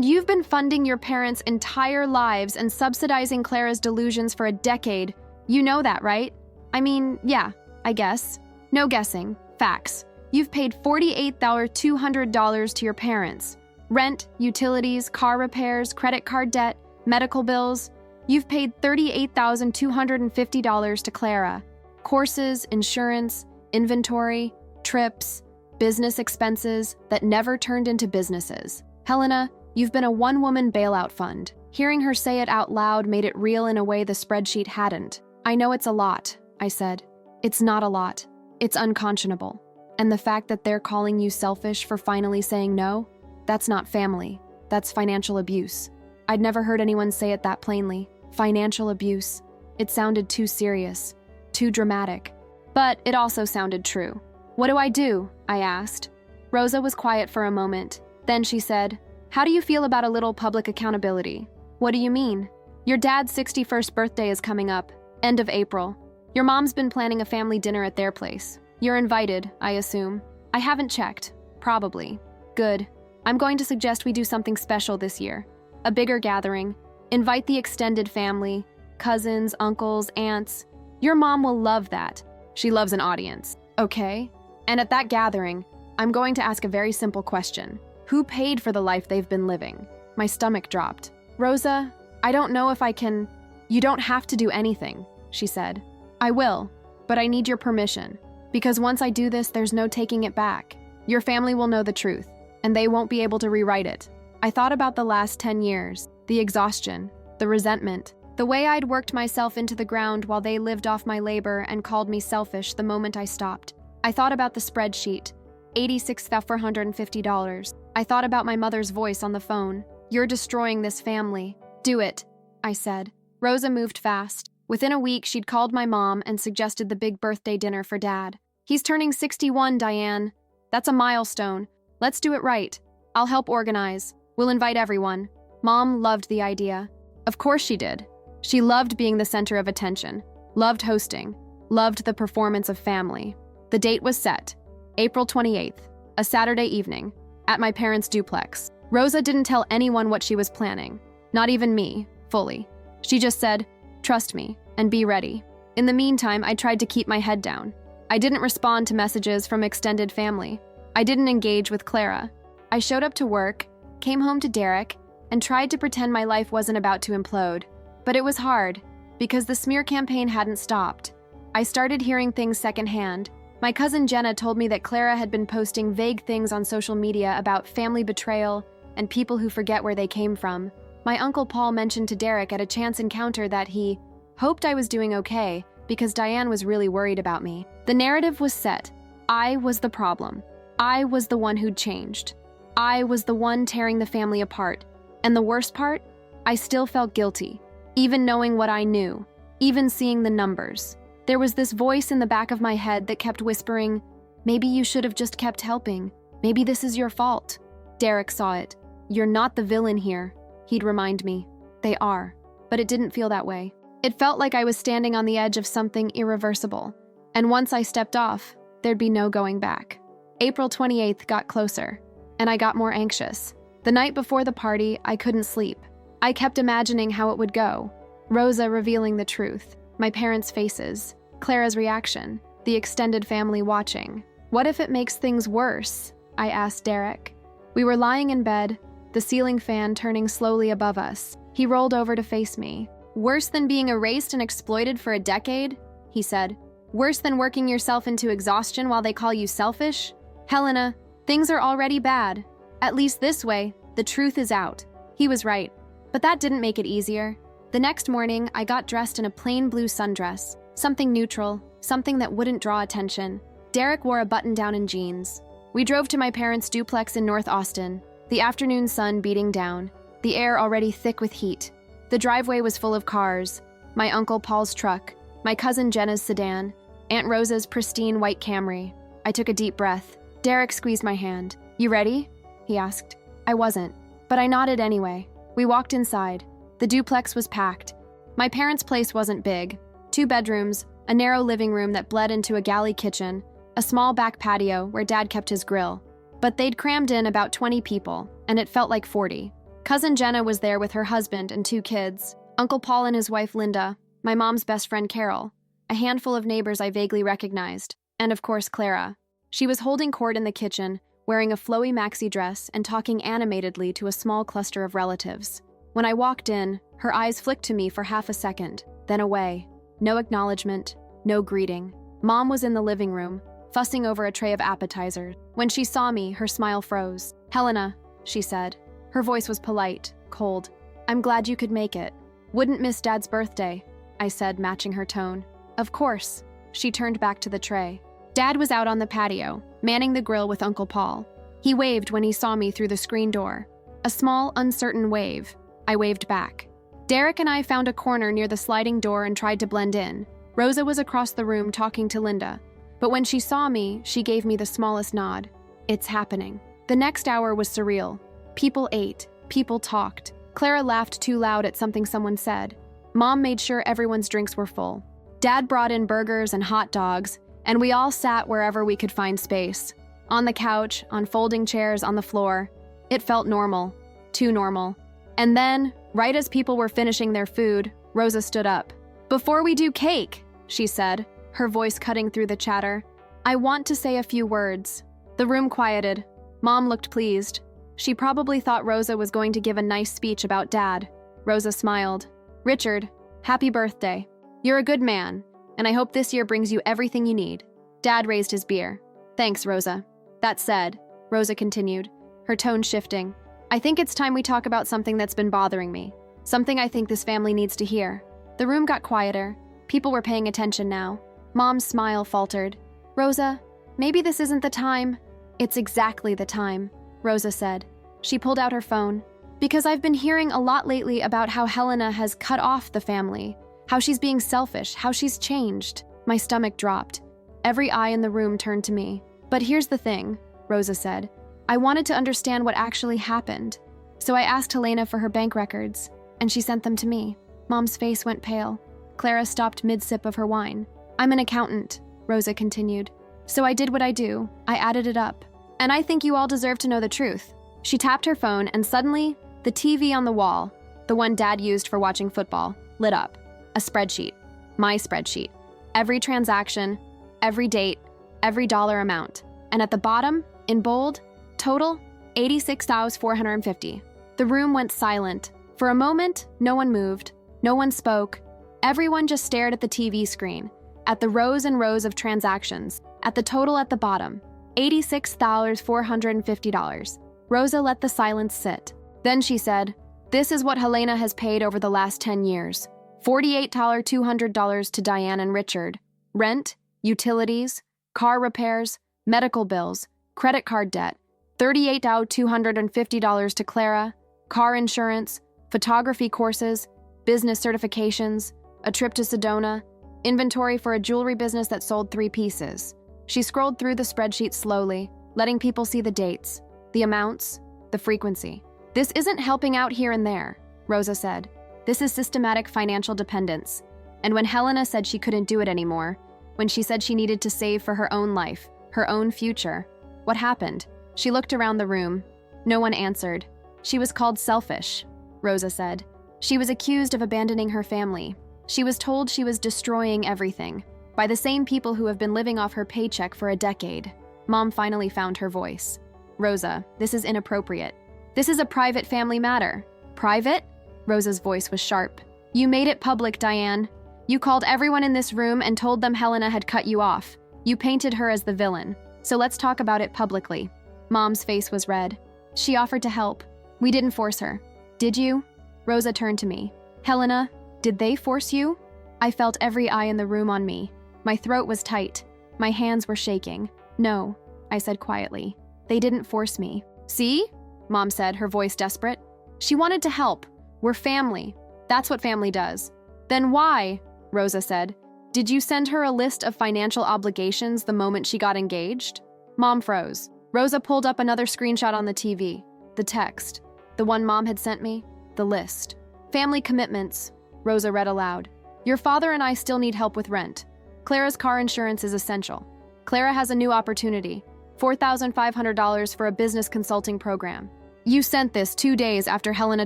you've been funding your parents' entire lives and subsidizing Clara's delusions for a decade. You know that, right? I mean, yeah, I guess. No guessing. Facts. You've paid $48,200 to your parents. Rent, utilities, car repairs, credit card debt, medical bills. You've paid $38,250 to Clara. Courses, insurance, inventory, trips, business expenses that never turned into businesses. Helena, you've been a one-woman bailout fund. Hearing her say it out loud made it real in a way the spreadsheet hadn't. I know it's a lot, I said. It's not a lot. It's unconscionable. And the fact that they're calling you selfish for finally saying no, that's not family. That's financial abuse. I'd never heard anyone say it that plainly. Financial abuse. It sounded too serious, too dramatic. But it also sounded true. What do I do? I asked. Rosa was quiet for a moment. Then she said, how do you feel about a little public accountability? What do you mean? Your dad's 61st birthday is coming up, end of April. Your mom's been planning a family dinner at their place. You're invited, I assume. I haven't checked. Probably. Good. I'm going to suggest we do something special this year. A bigger gathering. Invite the extended family, cousins, uncles, aunts. Your mom will love that. She loves an audience. Okay? And at that gathering, I'm going to ask a very simple question. Who paid for the life they've been living? My stomach dropped. Rosa, I don't know if I can... You don't have to do anything, she said. I will, but I need your permission. Because once I do this, there's no taking it back. Your family will know the truth, and they won't be able to rewrite it. I thought about the last 10 years, the exhaustion, the resentment, the way I'd worked myself into the ground while they lived off my labor and called me selfish the moment I stopped. I thought about the spreadsheet, $86,450. I thought about my mother's voice on the phone. You're destroying this family. Do it, I said. Rosa moved fast. Within a week, she'd called my mom and suggested the big birthday dinner for Dad. He's turning 61, Diane. That's a milestone. Let's do it right. I'll help organize. We'll invite everyone. Mom loved the idea. Of course she did. She loved being the center of attention, loved hosting, loved the performance of family. The date was set, April 28th, a Saturday evening, at my parents' duplex. Rosa didn't tell anyone what she was planning, not even me, fully. She just said, trust me, and be ready. In the meantime, I tried to keep my head down. I didn't respond to messages from extended family. I didn't engage with Clara. I showed up to work, came home to Derek, and tried to pretend my life wasn't about to implode. But it was hard, because the smear campaign hadn't stopped. I started hearing things secondhand. My cousin Jenna told me that Clara had been posting vague things on social media about family betrayal and people who forget where they came from. My uncle Paul mentioned to Derek at a chance encounter that he hoped I was doing okay because Diane was really worried about me. The narrative was set. I was the problem. I was the one who'd changed. I was the one tearing the family apart. And the worst part? I still felt guilty. Even knowing what I knew, even seeing the numbers. There was this voice in the back of my head that kept whispering, maybe you should have just kept helping. Maybe this is your fault. Derek saw it. You're not the villain here, he'd remind me. They are, but it didn't feel that way. It felt like I was standing on the edge of something irreversible, and once I stepped off, there'd be no going back. April 28th got closer, and I got more anxious. The night before the party, I couldn't sleep. I kept imagining how it would go. Rosa revealing the truth, my parents' faces, Clara's reaction, the extended family watching. What if it makes things worse? I asked Derek. We were lying in bed, the ceiling fan turning slowly above us. He rolled over to face me. Worse than being erased and exploited for a decade? He said. Worse than working yourself into exhaustion while they call you selfish? Helena, things are already bad. At least this way, the truth is out. He was right. But that didn't make it easier. The next morning, I got dressed in a plain blue sundress, something neutral, something that wouldn't draw attention. Derek wore a button-down and jeans. We drove to my parents' duplex in North Austin, the afternoon sun beating down, the air already thick with heat. The driveway was full of cars, my Uncle Paul's truck, my cousin Jenna's sedan, Aunt Rosa's pristine white Camry. I took a deep breath. Derek squeezed my hand. You ready? He asked. I wasn't, but I nodded anyway. We walked inside. The duplex was packed. My parents' place wasn't big. 2 bedrooms, a narrow living room that bled into a galley kitchen, a small back patio where Dad kept his grill. But they'd crammed in about 20 people, and it felt like 40. Cousin Jenna was there with her husband and 2 kids, Uncle Paul and his wife Linda, my mom's best friend Carol, a handful of neighbors I vaguely recognized, and of course Clara. She was holding court in the kitchen, wearing a flowy maxi dress and talking animatedly to a small cluster of relatives. When I walked in, her eyes flicked to me for half a second, then away. No acknowledgement, no greeting. Mom was in the living room, fussing over a tray of appetizers. When she saw me, her smile froze. Helena, she said. Her voice was polite, cold. I'm glad you could make it. Wouldn't miss Dad's birthday, I said, matching her tone. Of course. She turned back to the tray. Dad was out on the patio, manning the grill with Uncle Paul. He waved when he saw me through the screen door. A small, uncertain wave. I waved back. Derek and I found a corner near the sliding door and tried to blend in. Rosa was across the room talking to Linda, but when she saw me, she gave me the smallest nod. It's happening. The next hour was surreal. People ate. People talked. Clara laughed too loud at something someone said. Mom made sure everyone's drinks were full. Dad brought in burgers and hot dogs, and we all sat wherever we could find space. On the couch, on folding chairs, on the floor. It felt normal. Too normal. And then, right as people were finishing their food, Rosa stood up. Before we do cake, she said, her voice cutting through the chatter. "I want to say a few words." The room quieted. Mom looked pleased. She probably thought Rosa was going to give a nice speech about Dad. Rosa smiled. "Richard, happy birthday. You're a good man, and I hope this year brings you everything you need." Dad raised his beer. "Thanks, Rosa. That said," Rosa continued, her tone shifting, "I think it's time we talk about something that's been bothering me. Something I think this family needs to hear." The room got quieter. People were paying attention now. Mom's smile faltered. "Rosa, maybe this isn't the time." "It's exactly the time," Rosa said. She pulled out her phone. "Because I've been hearing a lot lately about how Helena has cut off the family, how she's being selfish, how she's changed." My stomach dropped. Every eye in the room turned to me. "But here's the thing," Rosa said. "I wanted to understand what actually happened. So I asked Helena for her bank records, and she sent them to me." Mom's face went pale. Clara stopped mid-sip of her wine. "I'm an accountant," Rosa continued. "So I did what I do. I added it up. And I think you all deserve to know the truth." She tapped her phone, and suddenly, the TV on the wall, the one Dad used for watching football, lit up. A spreadsheet. My spreadsheet. Every transaction, every date, every dollar amount. And at the bottom, in bold, total, $86,450. The room went silent. For a moment, no one moved. No one spoke. Everyone just stared at the TV screen, at the rows and rows of transactions, at the total at the bottom, $86,450. Rosa let the silence sit. Then she said, "This is what Helena has paid over the last 10 years. $48,200 to Diane and Richard. Rent, utilities, car repairs, medical bills, credit card debt. $38,250 to Clara, car insurance, photography courses, business certifications, a trip to Sedona, inventory for a jewelry business that sold 3 pieces." She scrolled through the spreadsheet slowly, letting people see the dates, the amounts, the frequency. "This isn't helping out here and there," Rosa said. "This is systematic financial dependence. And when Helena said she couldn't do it anymore, when she said she needed to save for her own life, her own future, what happened?" She looked around the room. No one answered. "She was called selfish," Rosa said. "She was accused of abandoning her family. She was told she was destroying everything, by the same people who have been living off her paycheck for a decade." Mom finally found her voice. "Rosa, this is inappropriate. This is a private family matter." "Private?" Rosa's voice was sharp. "You made it public, Diane. You called everyone in this room and told them Helena had cut you off. You painted her as the villain. So let's talk about it publicly." Mom's face was red. "She offered to help. We didn't force her." "Did you?" Rosa turned to me. "Helena, did they force you?" I felt every eye in the room on me. My throat was tight. My hands were shaking. "No," I said quietly. "They didn't force me." "See?" Mom said, her voice desperate. "She wanted to help. We're family. That's what family does." "Then why?" Rosa said. "Did you send her a list of financial obligations the moment she got engaged?" Mom froze. Rosa pulled up another screenshot on the TV. The text. The one Mom had sent me. The list. "Family commitments," Rosa read aloud. "Your father and I still need help with rent. Clara's car insurance is essential. Clara has a new opportunity. $4,500 for a business consulting program. You sent this 2 days after Helena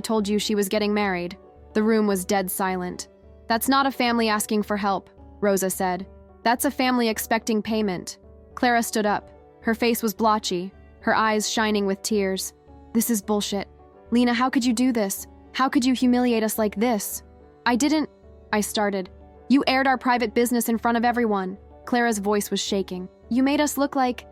told you she was getting married." The room was dead silent. "That's not a family asking for help," Rosa said. "That's a family expecting payment." Clara stood up. Her face was blotchy, her eyes shining with tears. "This is bullshit. Lena, how could you do this? How could you humiliate us like this?" "I didn't," I started. "You aired our private business in front of everyone." Clara's voice was shaking. "You made us look like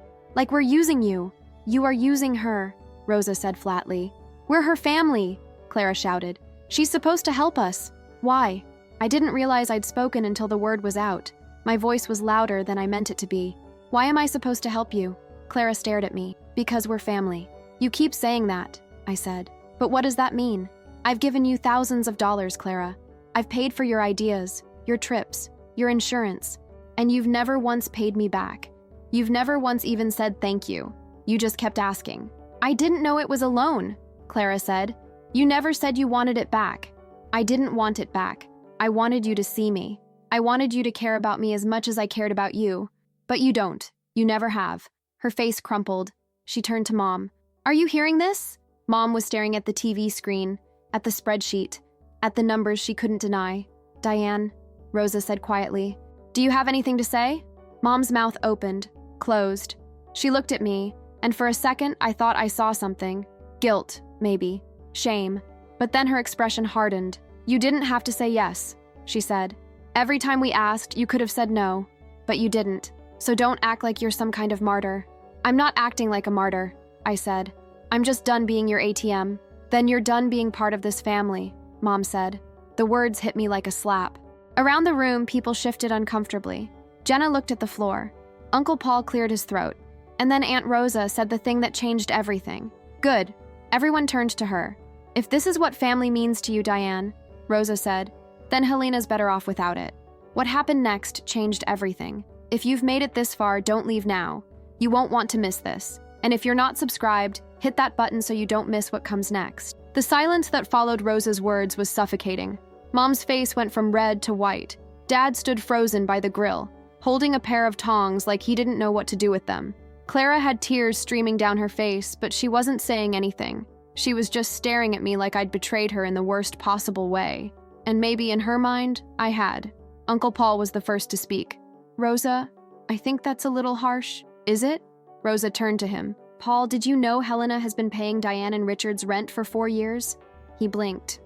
we're using you." "You are using her," Rosa said flatly. "We're her family," Clara shouted. "She's supposed to help us." "Why?" I didn't realize I'd spoken until the word was out. My voice was louder than I meant it to be. "Why am I supposed to help you?" Clara stared at me. "Because we're family." "You keep saying that," I said. "But what does that mean?" "I've given you thousands of dollars, Clara. I've paid for your ideas, your trips, your insurance, and you've never once paid me back. You've never once even said thank you. You just kept asking." "I didn't know it was a loan," Clara said. "You never said you wanted it back." "I didn't want it back. I wanted you to see me. I wanted you to care about me as much as I cared about you. But you don't. You never have." Her face crumpled. She turned to Mom. "Are you hearing this?" Mom was staring at the TV screen, at the spreadsheet, at the numbers she couldn't deny. "Diane," Rosa said quietly, Do you have anything to say? Mom's mouth opened, closed. She looked at me, and for a second I thought I saw something. Guilt, maybe. Shame. But then her expression hardened. You didn't have to say yes, she said. Every time we asked, you could have said no, but you didn't. So don't act like you're some kind of martyr. I'm not acting like a martyr, I said. I'm just done being your ATM. Then you're done being part of this family, Mom said. The words hit me like a slap. Around the room, people shifted uncomfortably. Jenna looked at the floor. Uncle Paul cleared his throat. And then Aunt Rosa said the thing that changed everything. Good. Everyone turned to her. If this is what family means to you, Diane, Rosa said, then Helena's better off without it. What happened next changed everything. If you've made it this far, don't leave now. You won't want to miss this. And if you're not subscribed, hit that button so you don't miss what comes next. The silence that followed Rosa's words was suffocating. Mom's face went from red to white. Dad stood frozen by the grill, holding a pair of tongs like he didn't know what to do with them. Clara had tears streaming down her face, but she wasn't saying anything. She was just staring at me like I'd betrayed her in the worst possible way. And maybe in her mind, I had. Uncle Paul was the first to speak. Rosa, I think that's a little harsh. Is it? Rosa turned to him. Paul, did you know Helena has been paying Diane and Richard's rent for 4 years? He blinked.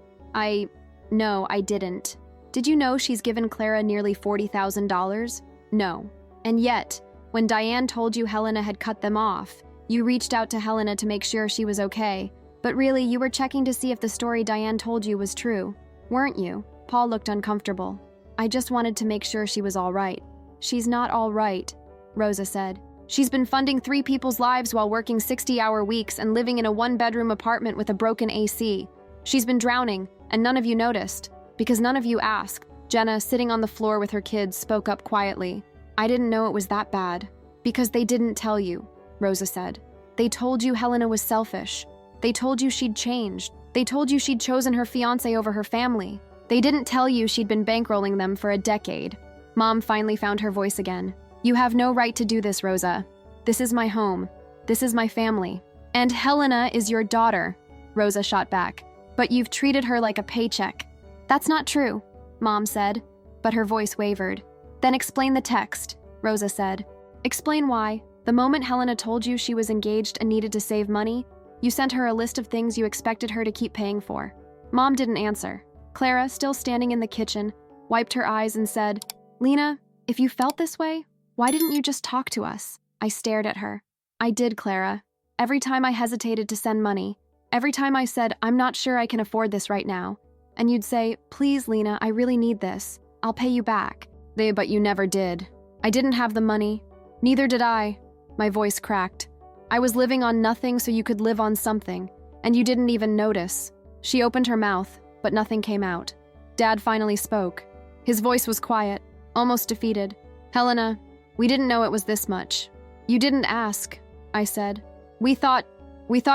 No, I didn't. Did you know she's given Clara nearly $40,000? No. And yet, when Diane told you Helena had cut them off, you reached out to Helena to make sure she was okay. But really, you were checking to see if the story Diane told you was true, weren't you? Paul looked uncomfortable. I just wanted to make sure she was all right. She's not all right, Rosa said. She's been funding 3 people's lives while working 60-hour weeks and living in a 1-bedroom apartment with a broken AC. She's been drowning, and none of you noticed, because none of you asked. Jenna, sitting on the floor with her kids, spoke up quietly. I didn't know it was that bad. Because they didn't tell you, Rosa said. They told you Helena was selfish. They told you she'd changed. They told you she'd chosen her fiancé over her family. They didn't tell you she'd been bankrolling them for a decade. Mom finally found her voice again. You have no right to do this, Rosa. This is my home. This is my family. And Helena is your daughter, Rosa shot back. But you've treated her like a paycheck. That's not true, Mom said, but her voice wavered. Then explain the text, Rosa said. Explain why, the moment Helena told you she was engaged and needed to save money, you sent her a list of things you expected her to keep paying for. Mom didn't answer. Clara, still standing in the kitchen, wiped her eyes and said, Lena, if you felt this way, why didn't you just talk to us? I stared at her. I did, Clara. Every time I hesitated to send money, every time I said, I'm not sure I can afford this right now, and you'd say, please, Lena, I really need this. I'll pay you back. But you never did. I didn't have the money. Neither did I. My voice cracked. I was living on nothing so you could live on something, and you didn't even notice. She opened her mouth, but nothing came out. Dad finally spoke. His voice was quiet, almost defeated. Helena, we didn't know it was this much. You didn't ask, I said. We thought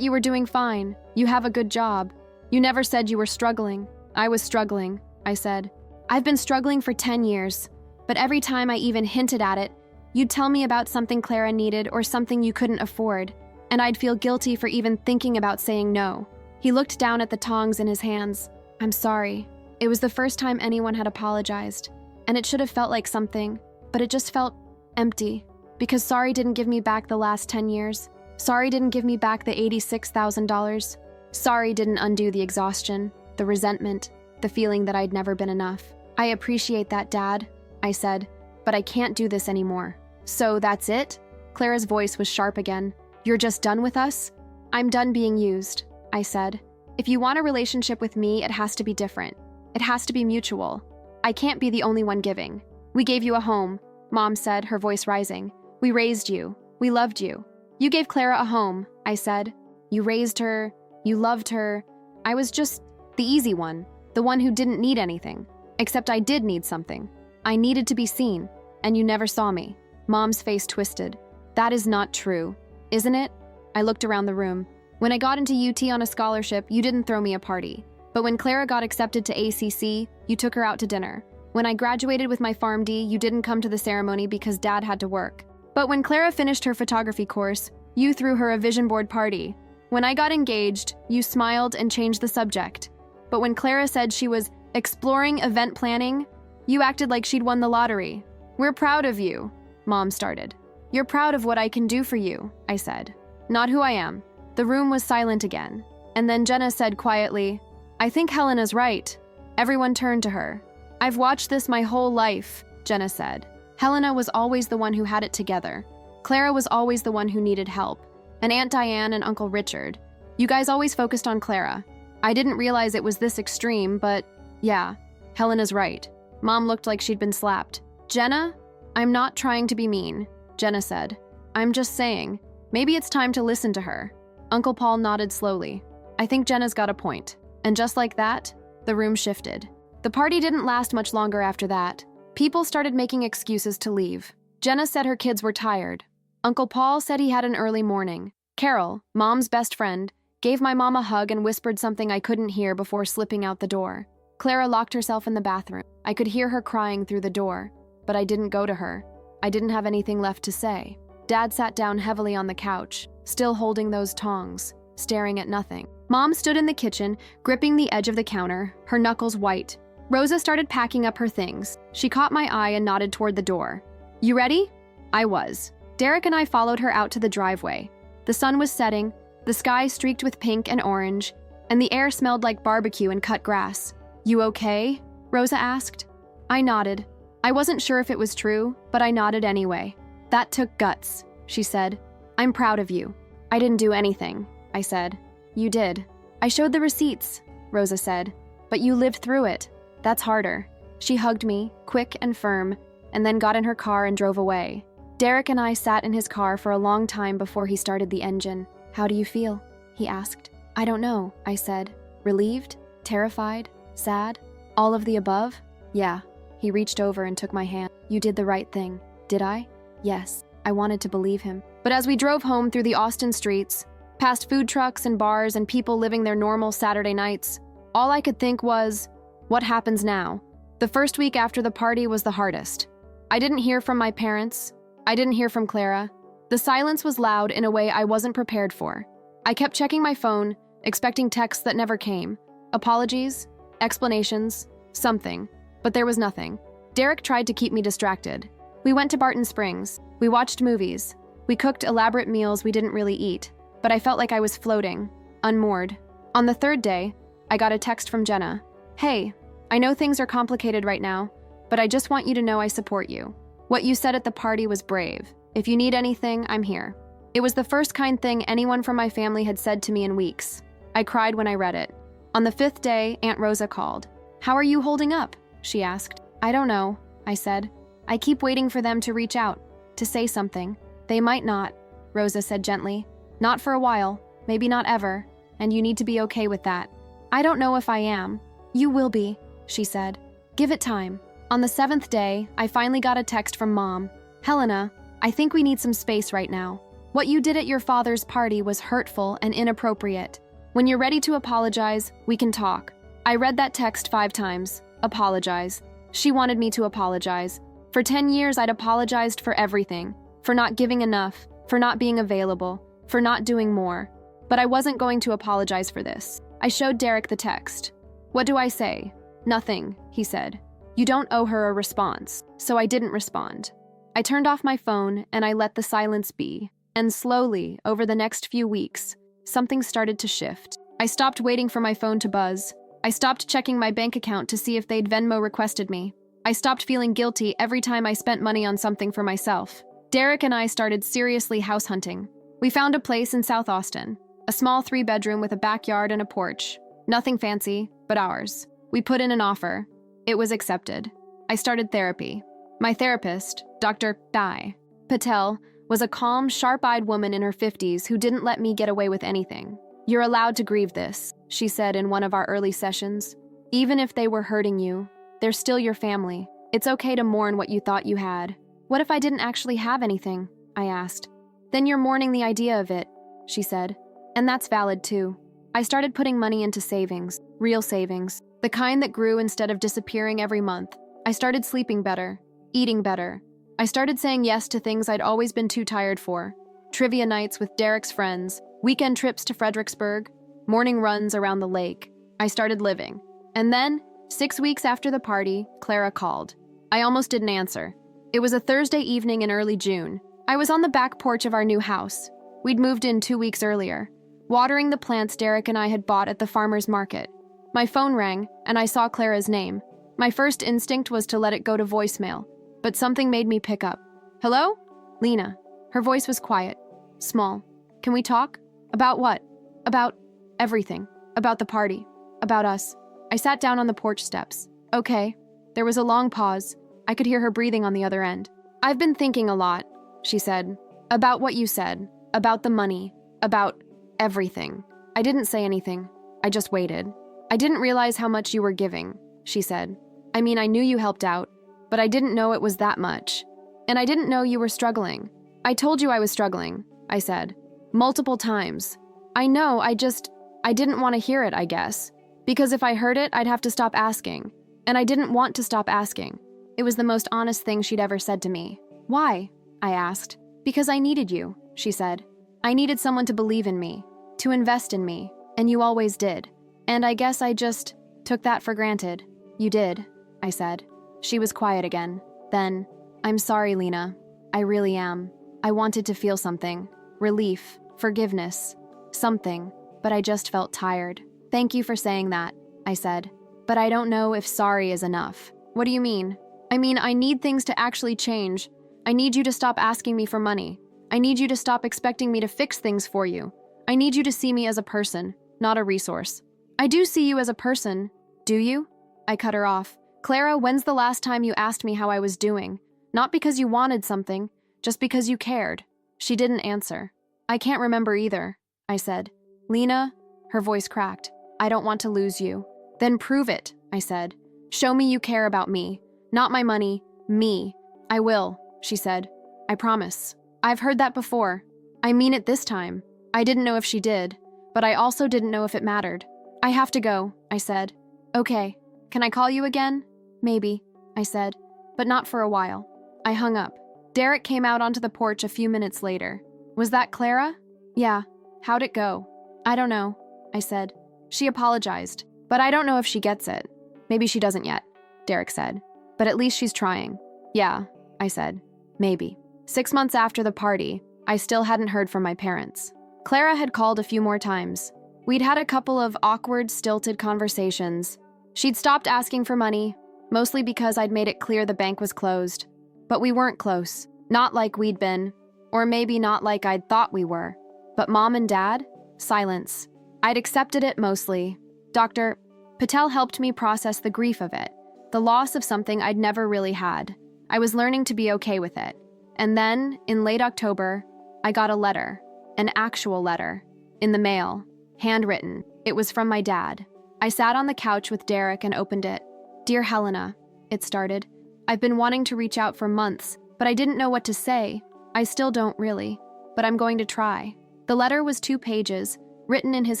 you were doing fine. You have a good job. You never said you were struggling. I was struggling, I said. I've been struggling for 10 years, but every time I even hinted at it, you'd tell me about something Clara needed or something you couldn't afford, and I'd feel guilty for even thinking about saying no. He looked down at the tongs in his hands. I'm sorry. It was the first time anyone had apologized, and it should have felt like something, but it just felt empty, because sorry didn't give me back the last 10 years. Sorry didn't give me back the $86,000. Sorry didn't undo the exhaustion, the resentment, the feeling that I'd never been enough. I appreciate that, Dad, I said, but I can't do this anymore. So that's it? Clara's voice was sharp again. You're just done with us? I'm done being used, I said. If you want a relationship with me, it has to be different. It has to be mutual. I can't be the only one giving. We gave you a home, Mom said, her voice rising. We raised you. We loved you. You gave Clara a home, I said. You raised her. You loved her. I was just the easy one, the one who didn't need anything. Except I did need something. I needed to be seen, and you never saw me. Mom's face twisted. That is not true, isn't it? I looked around the room. When I got into UT on a scholarship, you didn't throw me a party. But when Clara got accepted to ACC, you took her out to dinner. When I graduated with my PharmD, you didn't come to the ceremony because Dad had to work. But when Clara finished her photography course, you threw her a vision board party. When I got engaged, you smiled and changed the subject. But when Clara said she was exploring event planning, you acted like she'd won the lottery. We're proud of you, Mom started. You're proud of what I can do for you, I said. Not who I am. The room was silent again. And then Jenna said quietly, I think Helena's right. Everyone turned to her. I've watched this my whole life, Jenna said. Helena was always the one who had it together. Clara was always the one who needed help. And Aunt Diane and Uncle Richard. You guys always focused on Clara. I didn't realize it was this extreme, but yeah, Helena's right. Mom looked like she'd been slapped. Jenna, I'm not trying to be mean, Jenna said. I'm just saying, maybe it's time to listen to her. Uncle Paul nodded slowly. I think Jenna's got a point. And just like that, the room shifted. The party didn't last much longer after that. People started making excuses to leave. Jenna said her kids were tired. Uncle Paul said he had an early morning. Carol, Mom's best friend, gave my mom a hug and whispered something I couldn't hear before slipping out the door. Clara locked herself in the bathroom. I could hear her crying through the door, but I didn't go to her. I didn't have anything left to say. Dad sat down heavily on the couch, still holding those tongs, staring at nothing. Mom stood in the kitchen, gripping the edge of the counter, her knuckles white. Rosa started packing up her things. She caught my eye and nodded toward the door. You ready? I was. Derek and I followed her out to the driveway. The sun was setting, the sky streaked with pink and orange, and the air smelled like barbecue and cut grass. You okay? Rosa asked. I nodded. I wasn't sure if it was true, but I nodded anyway. That took guts, she said. I'm proud of you. I didn't do anything, I said. You did. I showed the receipts, Rosa said. But you lived through it. That's harder. She hugged me, quick and firm, and then got in her car and drove away. Derek and I sat in his car for a long time before he started the engine. How do you feel? He asked. I don't know, I said. Relieved? Terrified? Sad? All of the above? Yeah. He reached over and took my hand. You did the right thing. Did I? Yes. I wanted to believe him. But as we drove home through the Austin streets, past food trucks and bars and people living their normal Saturday nights, all I could think was, what happens now? The first week after the party was the hardest. I didn't hear from my parents. I didn't hear from Clara. The silence was loud in a way I wasn't prepared for. I kept checking my phone, expecting texts that never came. Apologies, explanations, something. But there was nothing. Derek tried to keep me distracted. We went to Barton Springs. We watched movies. We cooked elaborate meals we didn't really eat. But I felt like I was floating, unmoored. On the third day, I got a text from Jenna. Hey, I know things are complicated right now, but I just want you to know I support you. What you said at the party was brave. If you need anything, I'm here. It was the first kind thing anyone from my family had said to me in weeks. I cried when I read it. On the fifth day, Aunt Rosa called. How are you holding up? She asked. I don't know, I said. I keep waiting for them to reach out, to say something. They might not, Rosa said gently. Not for a while, maybe not ever, and you need to be okay with that. I don't know if I am. You will be, she said. Give it time. On the seventh day, I finally got a text from Mom. Helena, I think we need some space right now. What you did at your father's party was hurtful and inappropriate. When you're ready to apologize, we can talk. I read that text 5 times. Apologize. She wanted me to apologize. For 10 years, I'd apologized for everything. For not giving enough, for not being available, for not doing more. But I wasn't going to apologize for this. I showed Derek the text. What do I say? Nothing, he said. You don't owe her a response, so I didn't respond. I turned off my phone and I let the silence be. And slowly, over the next few weeks, something started to shift. I stopped waiting for my phone to buzz. I stopped checking my bank account to see if they'd Venmo requested me. I stopped feeling guilty every time I spent money on something for myself. Derek and I started seriously house hunting. We found a place in South Austin, a small 3-bedroom with a backyard and a porch. Nothing fancy, but ours. We put in an offer. It was accepted. I started therapy. My therapist, Dr. Dai Patel, was a calm, sharp-eyed woman in her 50s who didn't let me get away with anything. You're allowed to grieve this, she said in one of our early sessions. Even if they were hurting you, they're still your family. It's okay to mourn what you thought you had. What if I didn't actually have anything? I asked. Then you're mourning the idea of it, she said. And that's valid too. I started putting money into savings, real savings, the kind that grew instead of disappearing every month. I started sleeping better, eating better. I started saying yes to things I'd always been too tired for. Trivia nights with Derek's friends, weekend trips to Fredericksburg, morning runs around the lake. I started living. And then, 6 weeks after the party, Clara called. I almost didn't answer. It was a Thursday evening in early June. I was on the back porch of our new house. We'd moved in 2 weeks earlier, watering the plants Derek and I had bought at the farmer's market. My phone rang, and I saw Clara's name. My first instinct was to let it go to voicemail, but something made me pick up. Hello? Lena. Her voice was quiet, small. Can we talk? About what? About everything. About the party. About us. I sat down on the porch steps. Okay. There was a long pause. I could hear her breathing on the other end. I've been thinking a lot, she said. About what you said. About the money. About everything. I didn't say anything. I just waited. I didn't realize how much you were giving, she said. I mean, I knew you helped out, but I didn't know it was that much. And I didn't know you were struggling. I told you I was struggling, I said. Multiple times. I know, I didn't want to hear it, I guess. Because if I heard it, I'd have to stop asking. And I didn't want to stop asking. It was the most honest thing she'd ever said to me. Why? I asked. Because I needed you, she said. I needed someone to believe in me, to invest in me, and you always did. And I guess I just took that for granted. You did, I said. She was quiet again. Then, I'm sorry, Lena. I really am. I wanted to feel something. Relief, forgiveness, something, but I just felt tired. Thank you for saying that, I said. But I don't know if sorry is enough. What do you mean? I mean, I need things to actually change. I need you to stop asking me for money. I need you to stop expecting me to fix things for you. I need you to see me as a person, not a resource. I do see you as a person. Do you? I cut her off. Clara, when's the last time you asked me how I was doing? Not because you wanted something, just because you cared. She didn't answer. I can't remember either, I said. Lena, her voice cracked. I don't want to lose you. Then prove it, I said. Show me you care about me. Not my money, me. I will, she said. I promise. I've heard that before. I mean it this time. I didn't know if she did, but I also didn't know if it mattered. I have to go, I said. Okay. Can I call you again? Maybe, I said, but not for a while. I hung up. Derek came out onto the porch a few minutes later. Was that Clara? Yeah. How'd it go? I don't know, I said. She apologized, but I don't know if she gets it. Maybe she doesn't yet, Derek said. But at least she's trying. Yeah, I said. Maybe. 6 months after the party, I still hadn't heard from my parents. Clara had called a few more times. We'd had a couple of awkward, stilted conversations. She'd stopped asking for money, mostly because I'd made it clear the bank was closed. But we weren't close. Not like we'd been. Or maybe not like I'd thought we were. But Mom and Dad? Silence. I'd accepted it mostly. Dr. Patel helped me process the grief of it, the loss of something I'd never really had. I was learning to be okay with it. And then, in late October, I got a letter, an actual letter, in the mail, handwritten. It was from my dad. I sat on the couch with Derek and opened it. Dear Helena, it started. I've been wanting to reach out for months, but I didn't know what to say. I still don't really, but I'm going to try. The letter was 2 pages, written in his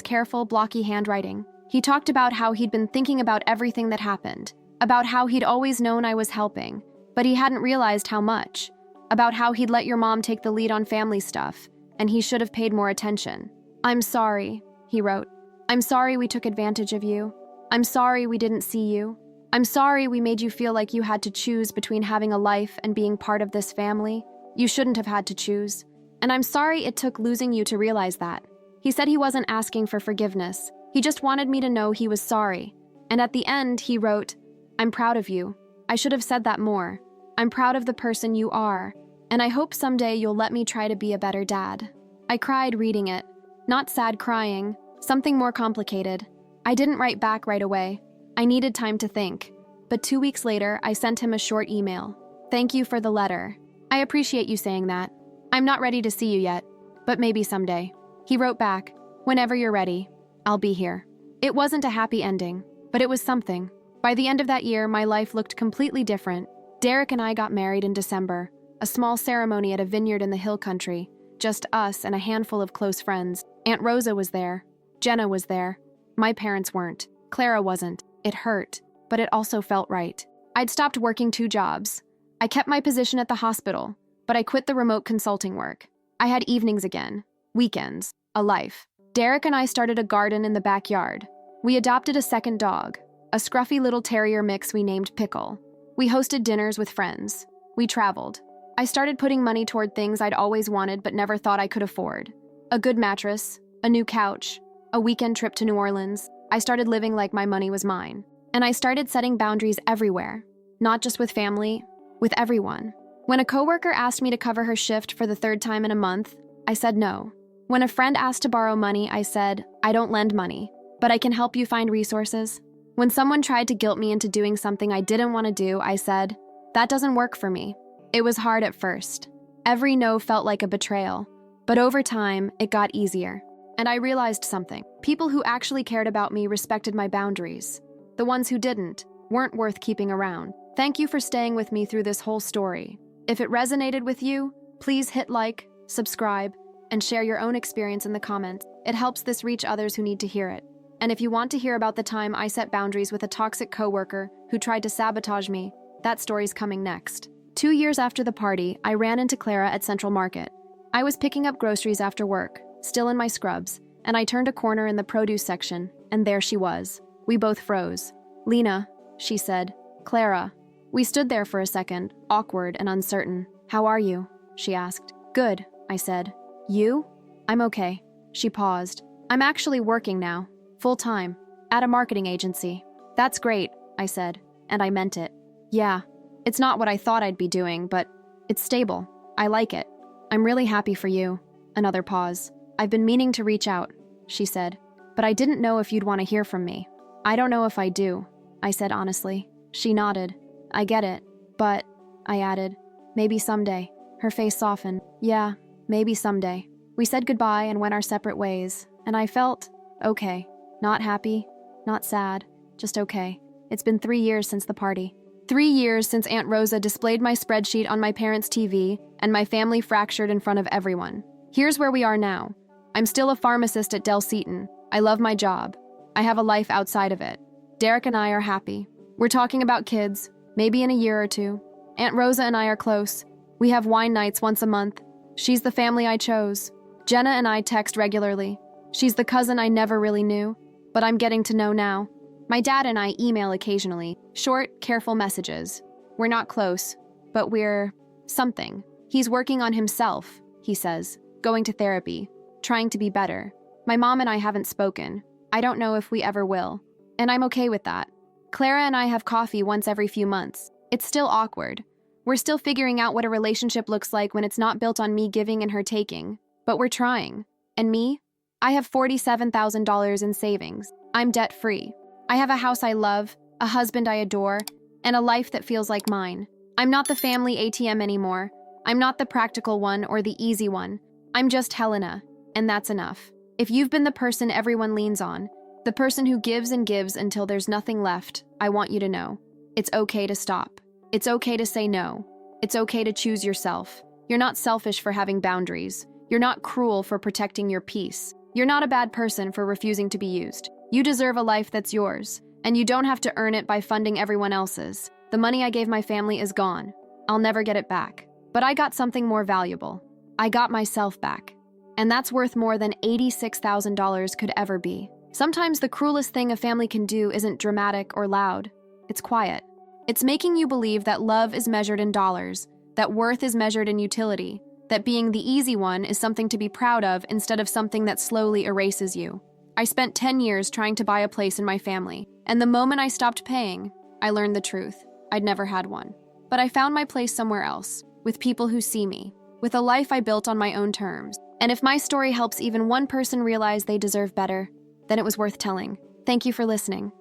careful, blocky handwriting. He talked about how he'd been thinking about everything that happened, about how he'd always known I was helping, but he hadn't realized how much, about how he'd let your mom take the lead on family stuff, and he should have paid more attention. I'm sorry, he wrote. I'm sorry we took advantage of you. I'm sorry we didn't see you. I'm sorry we made you feel like you had to choose between having a life and being part of this family. You shouldn't have had to choose. And I'm sorry it took losing you to realize that. He said he wasn't asking for forgiveness. He just wanted me to know he was sorry. And at the end, he wrote, I'm proud of you. I should have said that more. I'm proud of the person you are. And I hope someday you'll let me try to be a better dad. I cried reading it. Not sad crying, something more complicated. I didn't write back right away. I needed time to think. But 2 weeks later, I sent him a short email. Thank you for the letter. I appreciate you saying that. I'm not ready to see you yet, but maybe someday. He wrote back, whenever you're ready, I'll be here. It wasn't a happy ending, but it was something. By the end of that year, my life looked completely different. Derek and I got married in December, a small ceremony at a vineyard in the hill country, just us and a handful of close friends. Aunt Rosa was there. Jenna was there. My parents weren't. Clara wasn't. It hurt, but it also felt right. I'd stopped working 2 jobs. I kept my position at the hospital, but I quit the remote consulting work. I had evenings again, weekends, a life. Derek and I started a garden in the backyard. We adopted a second dog, a scruffy little terrier mix we named Pickle. We hosted dinners with friends. We traveled. I started putting money toward things I'd always wanted but never thought I could afford. A good mattress, a new couch, a weekend trip to New Orleans. I started living like my money was mine. And I started setting boundaries everywhere, not just with family, with everyone. When a coworker asked me to cover her shift for the third time in a month, I said no. When a friend asked to borrow money, I said, I don't lend money, but I can help you find resources. When someone tried to guilt me into doing something I didn't want to do, I said, that doesn't work for me. It was hard at first. Every no felt like a betrayal, but over time, it got easier. And I realized something. People who actually cared about me respected my boundaries. The ones who didn't weren't worth keeping around. Thank you for staying with me through this whole story. If it resonated with you, please hit like, subscribe, and share your own experience in the comments. It helps this reach others who need to hear it. And if you want to hear about the time I set boundaries with a toxic coworker who tried to sabotage me, that story's coming next. 2 years after the party, I ran into Clara at Central Market. I was picking up groceries after work, still in my scrubs, and I turned a corner in the produce section, and there she was. We both froze. Lena, she said. Clara. We stood there for a second, awkward and uncertain. How are you? She asked. Good, I said. You? I'm okay. She paused. I'm actually working now, full-time, at a marketing agency. That's great, I said, and I meant it. Yeah, it's not what I thought I'd be doing, but it's stable. I like it. I'm really happy for you. Another pause. I've been meaning to reach out, she said, but I didn't know if you'd want to hear from me. I don't know if I do, I said honestly. She nodded. I get it, but, I added, maybe someday. Her face softened. Yeah, maybe someday. We said goodbye and went our separate ways, and I felt okay. Not happy, not sad, just okay. It's been 3 years since the party. 3 years since Aunt Rosa displayed my spreadsheet on my parents' TV and my family fractured in front of everyone. Here's where we are now. I'm still a pharmacist at Del Seaton. I love my job. I have a life outside of it. Derek and I are happy. We're talking about kids, maybe in a year or two. Aunt Rosa and I are close. We have wine nights once a month. She's the family I chose. Jenna and I text regularly. She's the cousin I never really knew, but I'm getting to know now. My dad and I email occasionally, short, careful messages. We're not close, but we're something. He's working on himself, he says, going to therapy, trying to be better. My mom and I haven't spoken. I don't know if we ever will, and I'm okay with that. Clara and I have coffee once every few months. It's still awkward. We're still figuring out what a relationship looks like when it's not built on me giving and her taking, but we're trying. And me? I have $47,000 in savings. I'm debt-free. I have a house I love, a husband I adore, and a life that feels like mine. I'm not the family ATM anymore. I'm not the practical one or the easy one. I'm just Helena, and that's enough. If you've been the person everyone leans on, the person who gives and gives until there's nothing left, I want you to know. It's okay to stop. It's okay to say no. It's okay to choose yourself. You're not selfish for having boundaries. You're not cruel for protecting your peace. You're not a bad person for refusing to be used. You deserve a life that's yours, and you don't have to earn it by funding everyone else's. The money I gave my family is gone. I'll never get it back. But I got something more valuable. I got myself back. And that's worth more than $86,000 could ever be. Sometimes the cruelest thing a family can do isn't dramatic or loud. It's quiet. It's making you believe that love is measured in dollars, that worth is measured in utility, that being the easy one is something to be proud of instead of something that slowly erases you. I spent 10 years trying to buy a place in my family, and the moment I stopped paying, I learned the truth. I'd never had one. But I found my place somewhere else, with people who see me, with a life I built on my own terms. And if my story helps even one person realize they deserve better, then it was worth telling. Thank you for listening.